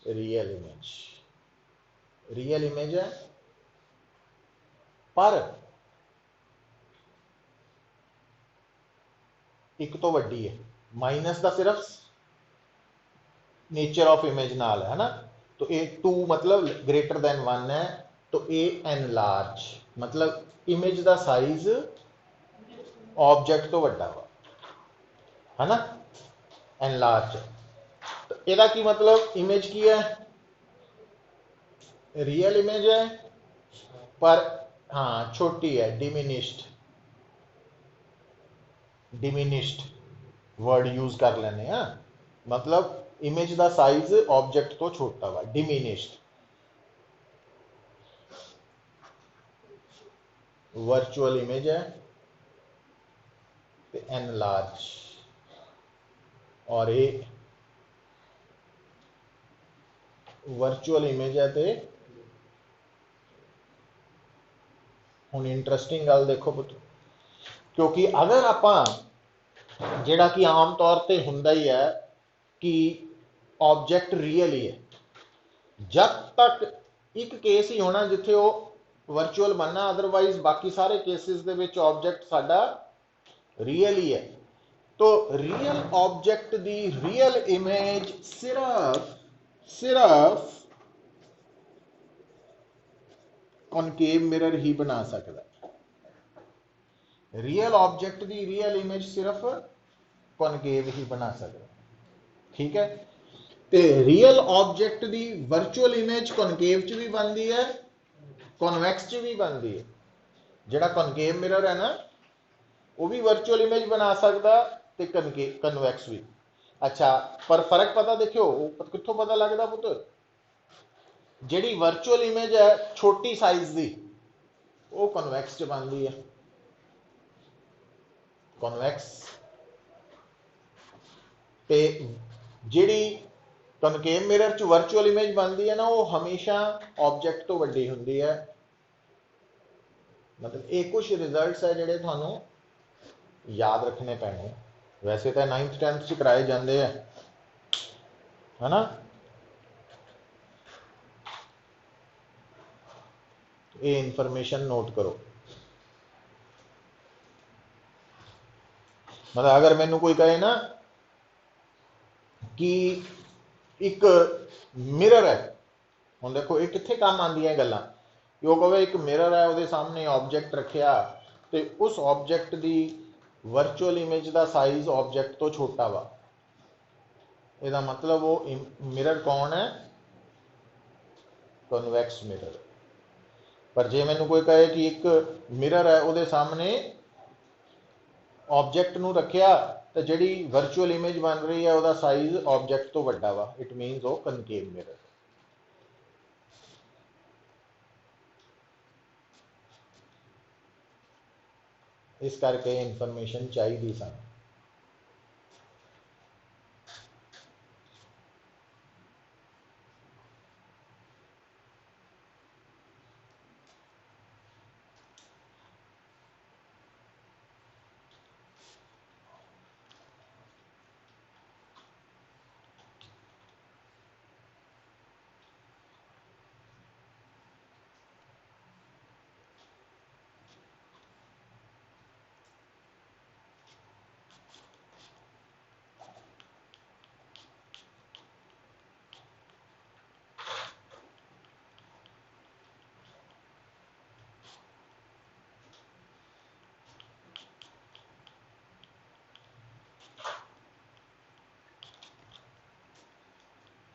रियल इमेज, रियल इमेज है, पर एक तो वड्डी है, माइनस का सिर्फ नेचर ऑफ इमेज नाल है ना, तो ये 2 मतलब ग्रेटर दैन 1 है, तो ये एनलार्ज मतलब इमेज का साइज ऑब्जेक्ट तो वड्डा वा, है ना, एनलार्ज। तो यदा की मतलब इमेज की है, रियल इमेज है, पर हाँ छोटी है, डिमिनिश्ड, डिमिनिश्ड वर्ड यूज कर लेने हैं, मतलब इमेज का साइज ऑब्जेक्ट तो छोटा वा, डिमिनिश्ड। वर्चुअल इमेज है तो एनलार्ज, और ये वर्चुअल इमेज है तो हुण इंटरस्टिंग गल देखो पुत्र, क्योंकि अगर आप जिहड़ा कि आम तौर पर हुंदा ही है कि ऑब्जेक्ट रियल ही है। जब तक एक केस ही होना जिथे वो वर्चुअल बनना, अदरवाइज बाकी सारे केसेस दे विच ऑब्जेक्ट साडा रियल ही है। तो रियल ऑब्जेक्ट दी रियल इमेज सिर्फ सिर्फ कॉनकेव मिरर ही बना सकता। रियल ऑब्जेक्ट दी रियल इमेज सिर्फ कॉनकेव ही बना सकता। ठीक है, ते real object the virtual image concave च भी बनती है, कॉन्वैक्स च भी बनती है। जिहड़ा कॉनकेव मिरर है ना, वो भी वर्चुअल इमेज बना सकता ते कन्वैक्स भी। अच्छा, पर फर्क पता देखियो कित्थों पता लगता पुत्त, जिहड़ी वर्चुअल इमेज है छोटी साइज दी, वो कन्वैक्स च बनती है। कन्वैक्स ते जिहड़ी कनकेव मिरर च वर्चुअल इमेज बनती है ना, वो हमेशा ऑब्जेक्ट तो वड्डी हुंदी है। मतलब ये कुछ रिजल्ट्स है जिहड़े तुहानू याद रखने पैने। वैसे तो 9th 10th च कराए जाते हैं, है ना। ये इंफॉर्मेशन नोट करो। मतलब अगर मैनू कोई कहे ना कि एक मिरर है, हम देखो ये कित्थे काम आंदियां गल्लां, कि वो कहे एक मिरर है, वो सामने ऑब्जेक्ट रखिया, तो उस ऑब्जेक्ट की वर्चुअल इमेज का साइज ऑब्जेक्ट तो छोटा वा, इसका मतलब वो मिरर कौन है, कन्वैक्स मिरर। पर जे मैनू कोई कहे कि एक मिरर है, वो सामने ऑब्जेक्ट नू रखिया, तो जिहड़ी वर्चुअल इमेज बन रही है, वह साइज ऑब्जेक्ट तो वड्डा वा, इट मीनस वो कनकेव मिरर। इस करके इंफॉर्मेशन चाहिए सन।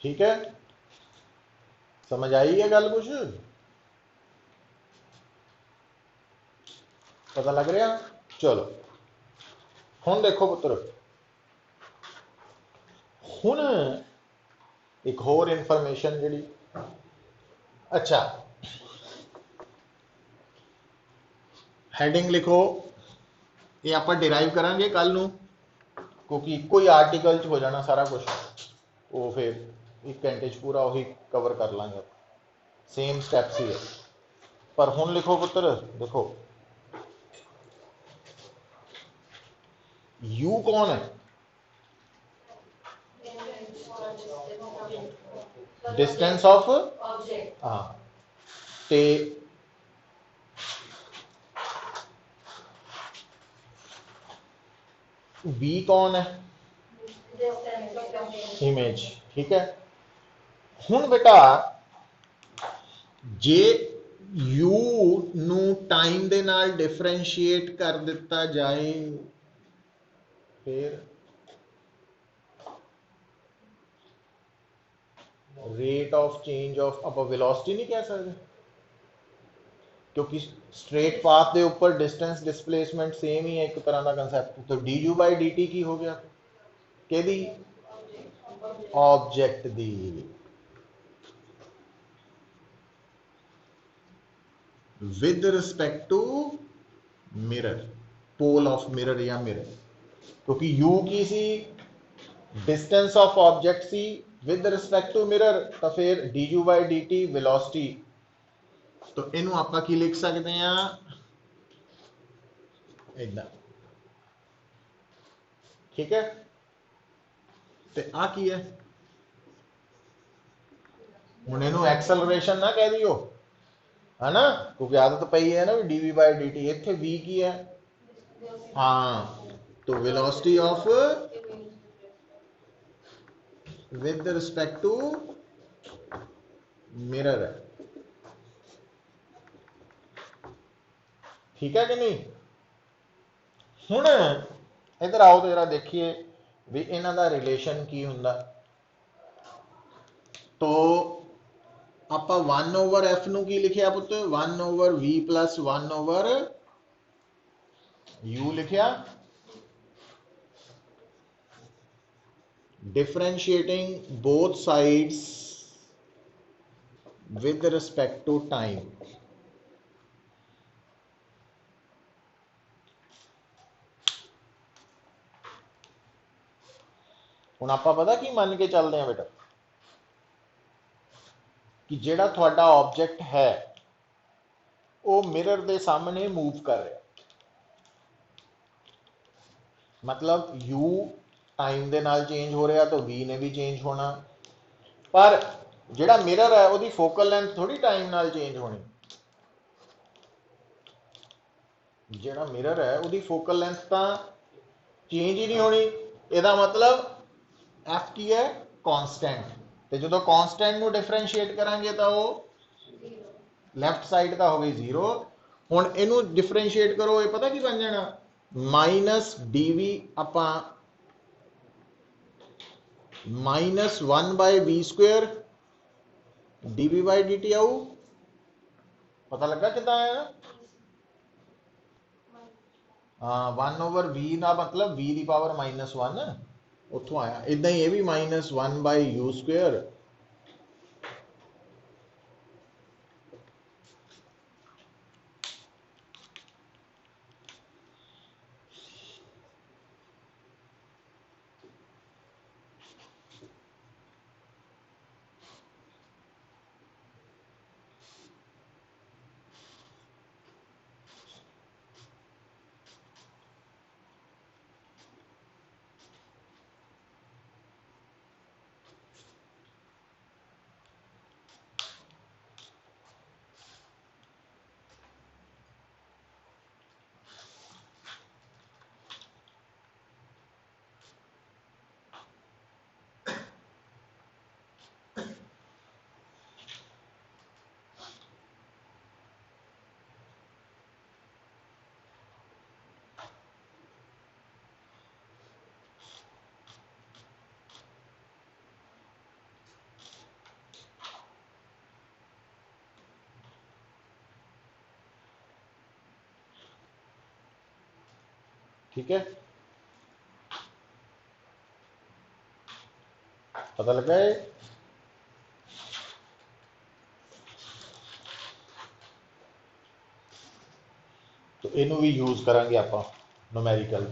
ठीक है, समझ आई है गल, कुछ पता लग रहा। चलो हुण देखो पुत्र, हुण एक होर इंफॉर्मेशन जी। अच्छा, हैडिंग लिखो, ये आप डिराइव करांगे कल नू, क्योंकि एको ही आर्टिकल च हो जाना सारा कुछ, वो फिर 1 घंटे च पूरा वही कवर कर लांगे, सेम स्टैप्स ही है। पर हुण लिखो पुत्र, देखो यू कौन है, डिस्टेंस ऑफ, हाँ, ते बी कौन है, इमेज। ठीक है, हुण बेटा जे यू नू टाइम दे नाल डिफरेंशिएट कर दिता जाए, फिर रेट ऑफ चेंज ऑफ, आप वेलोसिटी नहीं कह सकते, क्योंकि स्ट्रेट पाथ के ऊपर डिस्टेंस डिस्प्लेसमेंट सेम ही है, एक तरह का कंसैप्ट। तो D U by D T की हो गया, कि ऑब्जेक्ट दी with respect to mirror, pole of mirror या मिरर, क्योंकि यू की सी डिस्टेंस ऑफ ऑब्जेक्ट सी विद रिस्पेक्ट टू मिरर, तो फिर D U by D T velocity. तो इनू आप की लिख सकते हैं इदा। ठीक है, तो आ की है, ਹੁਣ ਇਹਨੂੰ ਐਕਸਲਰੇਸ਼ਨ ਨਾ ਕਹਿ ਦਿਓ, है ना, क्योंकि आदत पई है ना भी dv बाय dt, इतने v की है, हाँ, तो velocity of with respect to mirror है, ठीक है कि नहीं। हुण इधर आओ तो जरा देखिए भी इन्हां दा रिलेशन की हुंदा। तो आप 1/f नूं की लिखिया पुत, 1/v प्लस 1/u लिखिया, differentiating both sides with respect to time. हुण आपां पता की मन के चलते हैं बेटा, कि जिहड़ा तुहाडा ऑब्जेक्ट है वो मिरर के सामने मूव कर रहा, मतलब u टाइम के नाल चेंज हो रहा तो v ने भी चेंज होना, पर जिहड़ा मिरर है उसकी फोकल लेंथ थोड़ी टाइम नाल चेंज होनी, जिहड़ा मिरर है उसकी फोकल लेंथ तो चेंज ही नहीं होनी। इसका मतलब f की है कांस्टेंट, तो जो कांस्टेंट को डिफरेंशिएट करांगे तो वो लैफ्ट साइड का हो गई 0। हुण इनू डिफरेंशिएट करो, ये पता की बन जाना माइनस dv अपा -1/v² dv बाई dt आऊ, पता लगा कितना आया। हाँ 1/v का मतलब v की पावर -1 उतों आया, इदा ही ये भी -1/u²। ठीक है, पता लगा है। तो इनू भी यूज करांगे आप न्यूमेरिकल,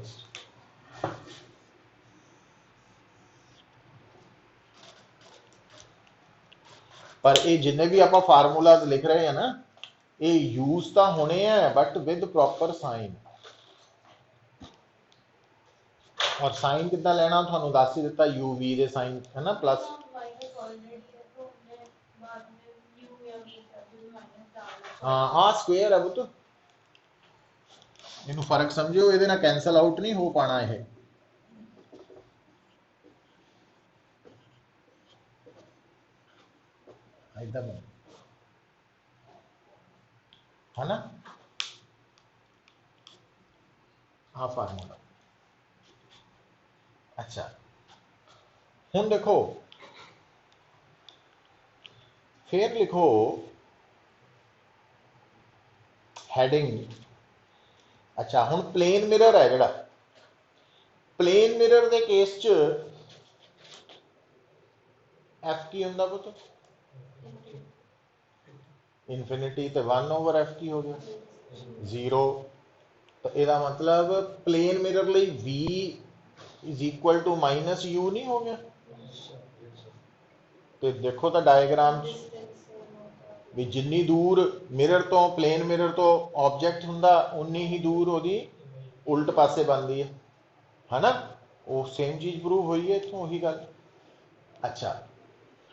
पर ये जिन्ने भी आप फार्मूलाज लिख रहे हैं ना, ये यूज तो होने हैं बट विद प्रॉपर साइन, और साइन कितना लेना थानू दस ही दिता, यू वी दे साइन है ना प्लस, हाँ आ स्क्वेयर है बुत, इनू फर्क समझो, ये कैंसल आउट नहीं हो पाना है। इधर है ना, हाँ फार्मूला। अच्छा हुण देखो, फिर लिखो हैडिंग। अच्छा हुण प्लेन मिरर है जिहड़ा, प्लेन मिरर के केस च एफ की हुंदा पुत, इनफिनिटी, तो 1/f की हो गया 0। तो यदा मतलब प्लेन मिरर ਲਈ v is equal to -u नहीं हो गया। तो देखो तो डायग्राम भी जिन्नी दूर मिरर तो प्लेन मिरर तो ऑब्जेक्ट हुंदा उन्नी ही दूर वो उल्ट पासे बनती है ना, वो सेम चीज प्रूव हुई है इतों वही गल। अच्छा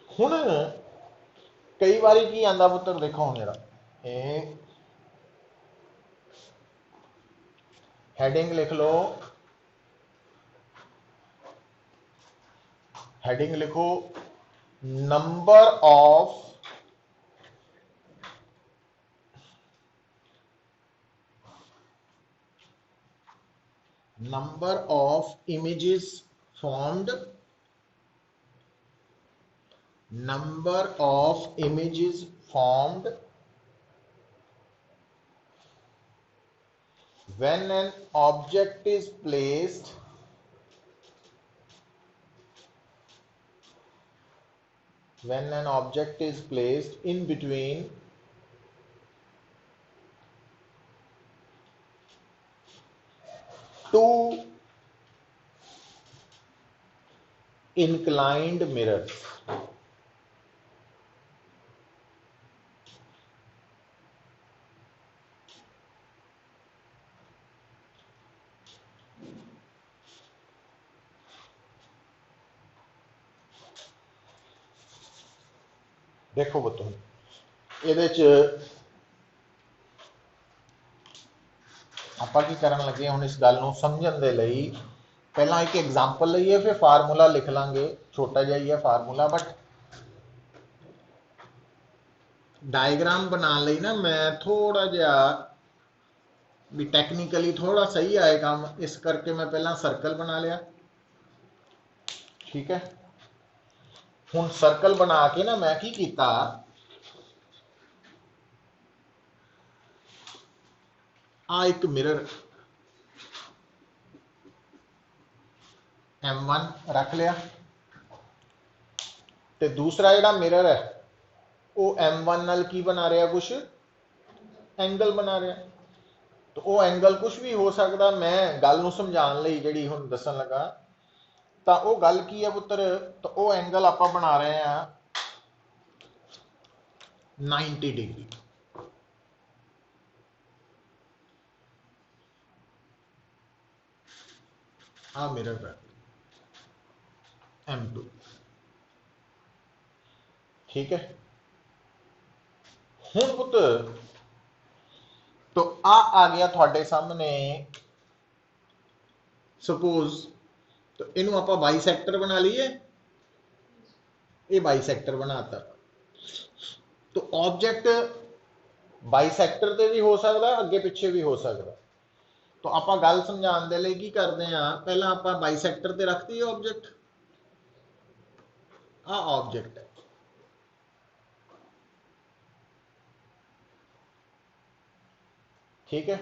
हुण कई बारी की आंदा पुत्र देखो हुण जरा हेडिंग लिख लो, हेडिंग लिखो number of images formed, number of images formed when an object is placed in between two inclined mirrors. देखो बतो ਇਹਦੇ ਚ ਆਪਾਂ ਕੀ ਕਰਨ ਲੱਗੇ ਹੁਣ ਇਸ ਗੱਲ ਨੂੰ ਸਮਝਣ ਦੇ ਲਈ ਪਹਿਲਾਂ ਇੱਕ ਐਗਜ਼ਾਮਪਲ ਲਈਏ ਫਿਰ ਫਾਰਮੂਲਾ ਲਿਖ ਲਾਂਗੇ ਛੋਟਾ ਜਿਹਾ ਹੀ ਹੈ ਫਾਰਮੂਲਾ ਬਟ डायग्राम बनाने लई ना मैं थोड़ा जिहा भी टैक्नीकली थोड़ा सही आए काम इस करके मैं पहला सर्कल बना लिया ठीक है हुण सर्कल बना के ना मैं की कीता आ एक मिरर M1 रख लिया ते दूसरा जिहड़ा मिरर है वो M1 नाल की बना रहा कुछ एंगल बना रहा तो वो एंगल कुछ भी हो सकता मैं गल नूं समझाउण लई जिहड़ी हुण दस्सण लगा तो वो गल की है पुत्र तो वो एंगल आपां बना रहे हैं 90 डिग्री आ मिरर है M2 ठीक है हुण पुत्र तो आ गया थोड़े सामने सपोज तो इनू आप बाईसैक्टर बना लीए ये बाईसैक्टर बनाता तो ऑब्जेक्ट बाईसैक्टर से भी हो सकता अगे पिछे भी हो सकता तो आप गल समझाने के लिए की करते हैं पहला आप बाईसैक्टर से रखती है ऑब्जेक्ट आ ऑब्जेक्ट है ठीक है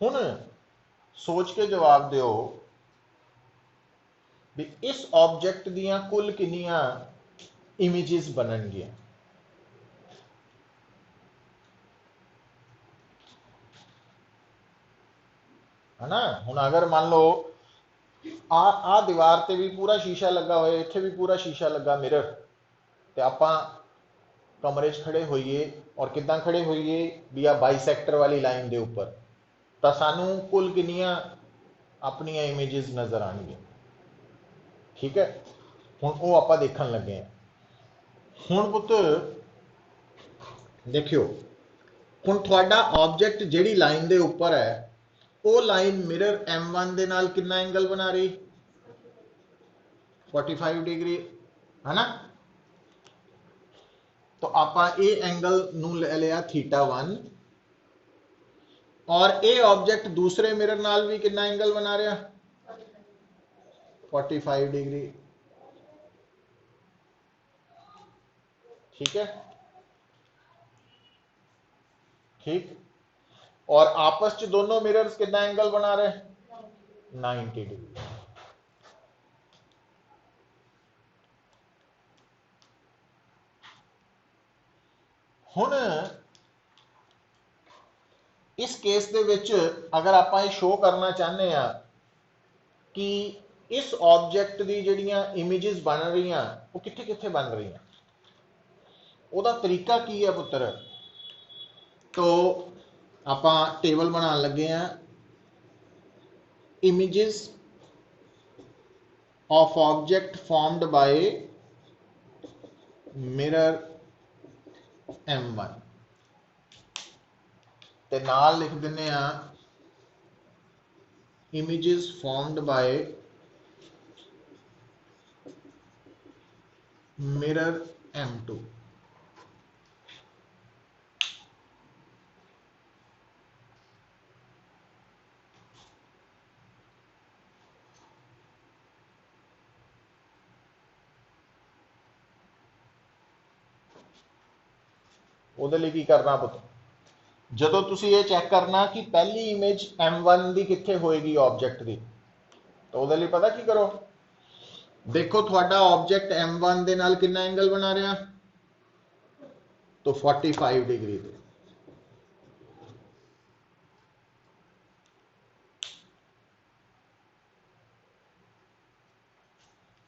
हुण सोच के जवाब दो भी इस ऑब्जेक्ट दियां कुल कितनियां इमेजेस बननगियां है ना हुण अगर मान लो आ दीवार ते भी पूरा शीशा लगा होए इत्थे भी पूरा शीशा लगा मिरर ते आपां कमरे च खड़े होइए और किदां खड़े होइए भी आ बाईसैक्टर वाली लाइन दे उपर तो सानू कुल कितनियां अपनियां इमेजेस नजर आएंगी ठीक है हुण वो आपां देखण लगे हैं हुण पुत्र देखियो हुण तुहाडा ऑब्जेक्ट जिहड़ी लाइन दे उपर है वो लाइन मिरर M1 दे नाल कितना एंगल बना रही 45 डिग्री है ना तो आप ए एंगल नू ले लिया θ1 और ए ऑब्जेक्ट दूसरे मिरर नाल भी कितना एंगल बना रहा 45 डिग्री ठीक है ठीक और आपस च दोनों मिरर्स कितना एंगल बना रहे 90 डिग्री हुण इस केस दे विच अगर आप शो करना चाहते हैं कि इस ऑब्जेक्ट की जिहड़ियां इमेजेस बन रही वो कित्थे कित्थे बन रही उहदा तरीका की है पुत्र तो आप टेबल बनाने लगे हैं images of object formed by mirror M1 ਤੇ ਨਾਲ ਲਿਖ ਦਿੰਨੇ ਆ images formed by mirror M2। ਉਹਦੇ ਲਈ ਕੀ ਕਰਨਾ ਪੁੱਤ, ਜਦੋਂ ਤੁਸੀਂ ਇਹ ਚੈੱਕ ਕਰਨਾ ਕਿ ਪਹਿਲੀ ਇਮੇਜ M1 ਦੀ ਕਿੱਥੇ ਹੋਏਗੀ ਆਬਜੈਕਟ ਦੀ, ਤਾਂ ਉਹਦੇ ਲਈ ਪਤਾ ਕੀ ਕਰੋ, ਦੇਖੋ ਤੁਹਾਡਾ ਆਬਜੈਕਟ M1 ਦੇ ਨਾਲ ਕਿੰਨਾ ਐਂਗਲ ਬਣਾ ਰਿਹਾ, ਤਾਂ 45 ਡਿਗਰੀ ਤੇ।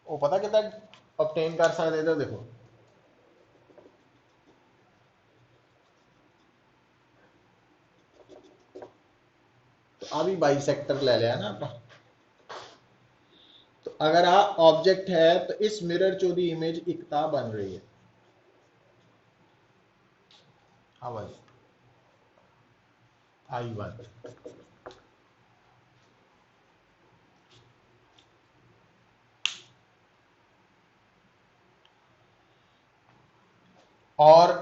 ਉਹ ਪਤਾ ਕਿੱਦਾਂ obtain ਕਰ ਸਕਦੇ, ਇਹਦਾ ਦੇਖੋ आ भी बाइसेक्टर ले लिया ना आप। तो अगर आ ऑब्जेक्ट है तो इस मिरर चो दी इमेज इकता बन रही है, I1 और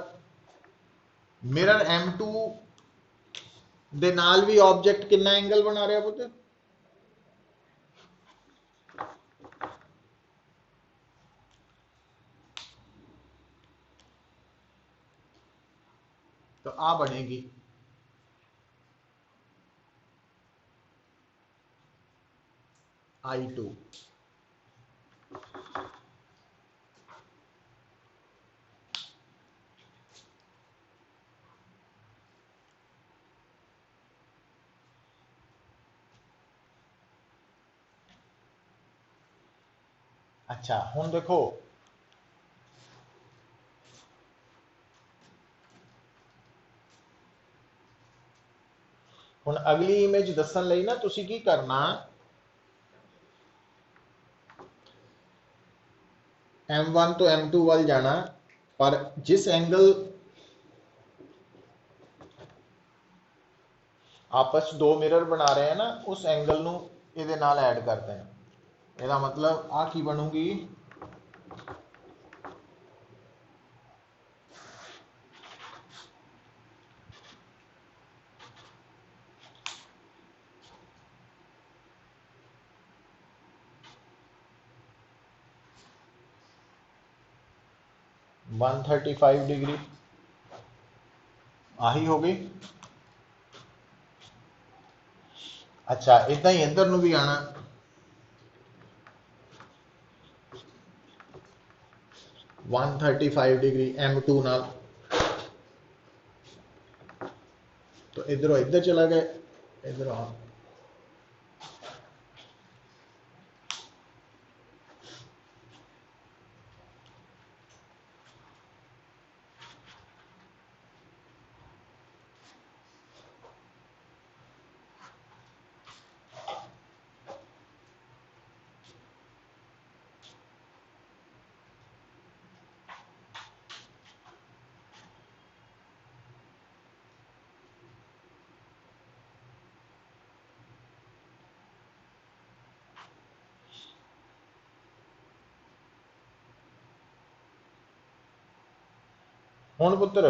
मिरर M2 दे नाल भी ऑब्जेक्ट कितना एंगल बना रहा पुत्र, तो आ बनेगी I2। अच्छा हुण देखो हुण अगली इमेज दसन लई ना तुसी की करना, M1 तो M2 वाल जाना, पर जिस एंगल आपस दो मिरर बना रहे हैं ना उस एंगल नू इहदे नाल ऐड करते हैं। ਇਹਦਾ मतलब आ की बनूगी, वन 135 डिग्री आही हो गई। अच्छा इदा ही इधर नू भी आना, वन 135 डिग्री M2 नाल, तो इधरों इधर चला गए, इधर आ हुण पुत्र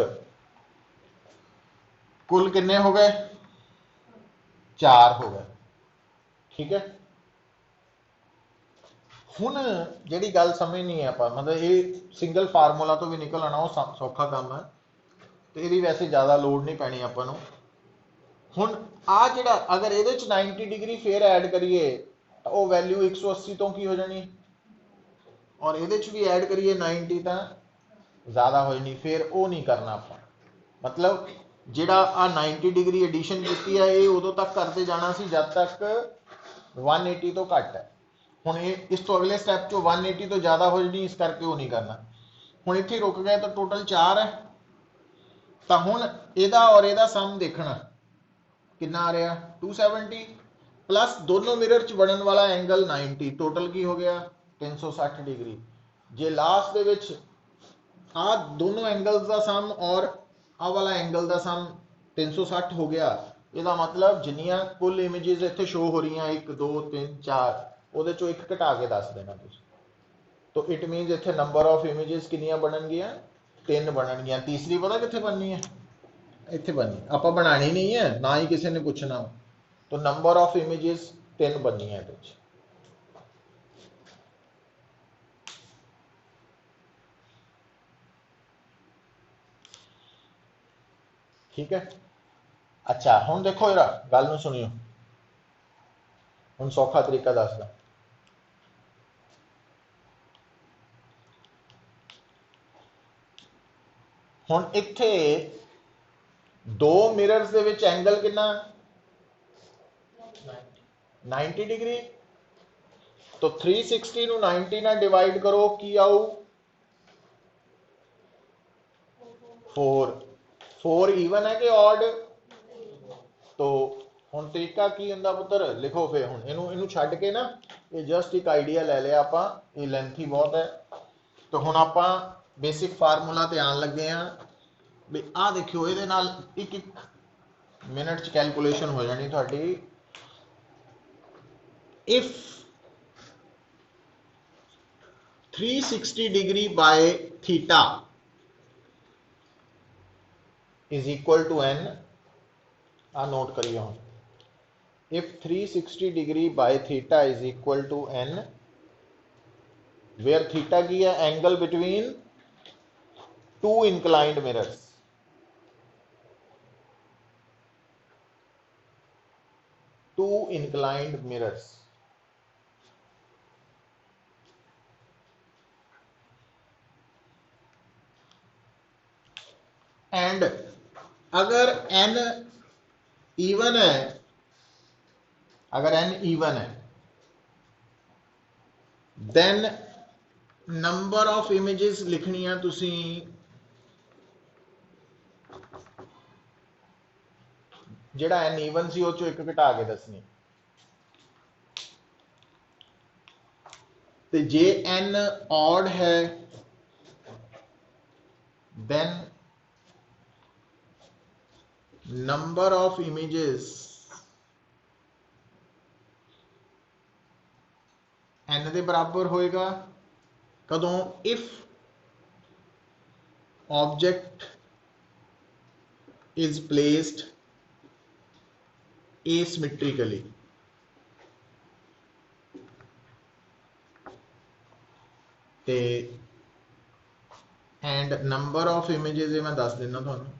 कुल किन्ने हो गए, 4 हो गए, ठीक है। हुण जिहड़ी गल समझनी है आपां, मतलब ये सिंगल फार्मूला तो भी निकल आना, वो सौखा काम है, तो ये वैसे ज़्यादा लोड नहीं पैनी आपां नूं। हुण आ जिहड़ा अगर इहदे च 90 डिग्री फिर ऐड करिए तो वो वैल्यू 180 तो की हो जानी, और इहदे च भी ऐड करिए 90 तो ज़्यादा हो जानी, फिर वो नहीं करना आपां। मतलब जिहड़ा आ 90 डिग्री एडिशन की है ये उदों तक करते जाना सी जब तक 180 तो घट है। हुण इस तो अगले स्टैप चो 180 तो ज़्यादा हो जानी, इस करके वो नहीं करना। हुण इत्थे रुक गए तो टोटल 4 है, तो हुण इहदा और इहदा सम देखना कितना आ रहा, 270 प्लस दोनों मिरर च बनने वाला एंगल 90, टोटल की हो गया 360 डिग्री। जे लास्ट दे विच आ दोनों एंगल्स का सम और आ वाला एंगल का सम 360 हो गया, ਇਹਦਾ मतलब जिन्नियां कुल इमेजेस इत्थे शो हो रही हैं 1 2 3 4 ਉਹਦੇ ਚੋਂ ਇੱਕ ਘਟਾ ਕੇ ਦੱਸ ਦੇਣਾ ਤੁਸੀਂ। तो इट मीनस इत्थे नंबर ऑफ इमेजेस कितनियां बननगियां 3 बननगियां। तीसरी पता कित्थे बननी है, इत्थे बननी, आपां बनानी नहीं है ना ही किसी ने पूछना। तो नंबर ऑफ इमेजेस 3 बननी है इहदे च। ठीक है। अच्छा हुण देखो जरा गल नूं सुनियो, हुण सौखा तरीका दसदा। हुण इत्थे दो मिरर्स दे विच एंगल कितना 90 डिग्री। तो 360 नूं 90 नाल डिवाइड करो की आऊ 4। 4 ईवन है कि ऑड। तो हुण तरीका की हुंदा पुत्र, लिखो फिर हुण इनू छड्ड के ना, ये जस्ट एक आइडिया ले लिया आपां, ये लेंथी बहुत है। तो हुण आपां बेसिक फार्मूला ते आन लगे हैं भी आ देखियो इहदे नाल एक एक मिनट च कैलकुलेशन हो जानी तुहाडी। If 360 degree by theta is equal to n, आ नोट करिए हम, if 360 degree by theta is equal to n, where theta की है angle between two inclined mirrors. Two inclined mirrors and अगर n इवन है, अगर n इवन है देन नंबर ऑफ इमेजेस लिखनिया तुसी जेड़ा n इवन सी उस चों एक घटा के दसनी। ते जे n ऑड है then number of images n के बराबर होएगा कदों, if object is placed asymmetrically. ते एंड नंबर ऑफ इमेजेस मैं दस देना तुहानू।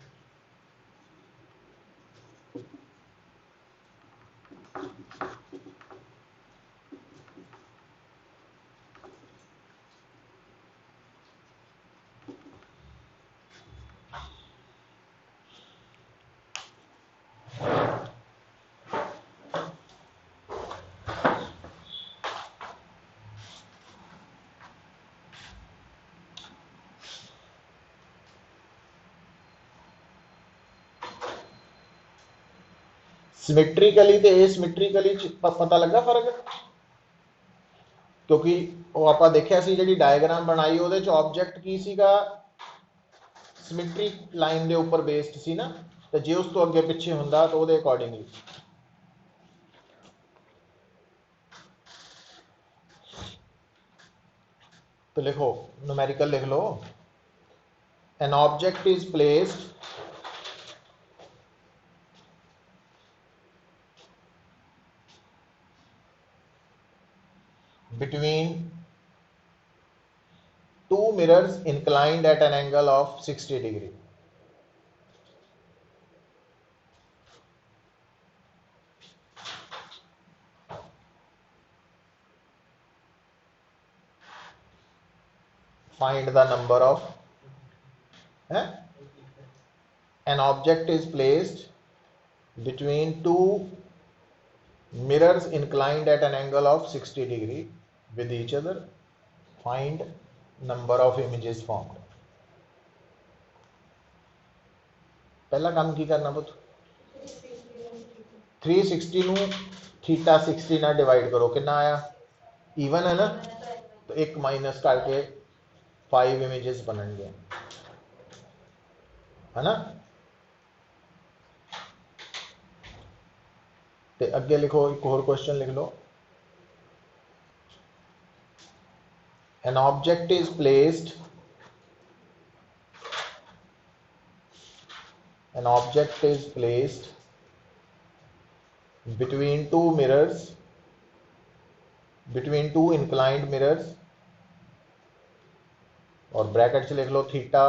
सिमेट्रिकली ते एसिमेट्रिकली पता लगा फर्क? क्योंकि वो आप देखिया सी जिहड़ी डायग्राम बनाई उहदे च ऑब्जेक्ट की सीगा सिमेट्रिक लाइन के उपर बेस्ड सी ना, तो जे उस तो अगे पिछे हुंदा तो उहदे अकॉर्डिंगली। तो लिखो न्यूमेरिकल लिख लो, an object is placed between two mirrors inclined at an angle of 60 degree. Find the number of an object is placed between two mirrors inclined at an angle of 60 degree with each other. Find number of images formed. पहला काम की करना पुत, 360 नू theta 60 ना divide करो, कितना आया इवन है ना, तो एक माइनस करके 5 इमेजेस बनेंगे, है ना। तो अगे लिखो, एक और क्वेश्चन लिख लो। An object is placed, an object is placed between two mirrors, between two inclined mirrors, और ब्रैकेट से लिख लो theta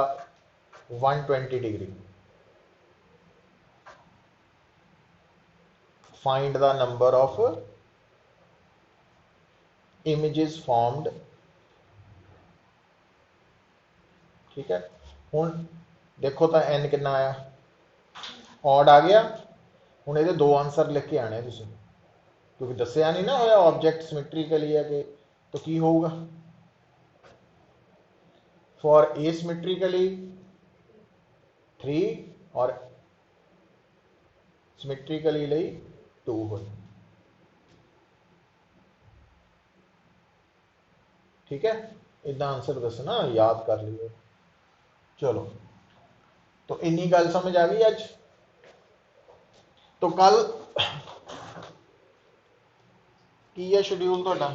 120 degree. Find the number of images formed. ठीक है, हुण देखो तो एन कितना आया, ऑड आ गया। हुण ये दो आंसर लिख के आने तुसीं, क्योंकि दसिया नहीं ना होया ऑब्जेक्ट सिमेट्रिकली है कि, तो की होगा फॉर एसिमेट्रिकली 3 और सिमेट्रिकली 2 हो। ठीक है, इदा आंसर दसना, याद कर लियो। चलो, तो इन्नी गल समझ आ गई अज। तो कल की है शेड्यूल तुहाडा?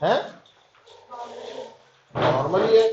है नॉर्मल ही है।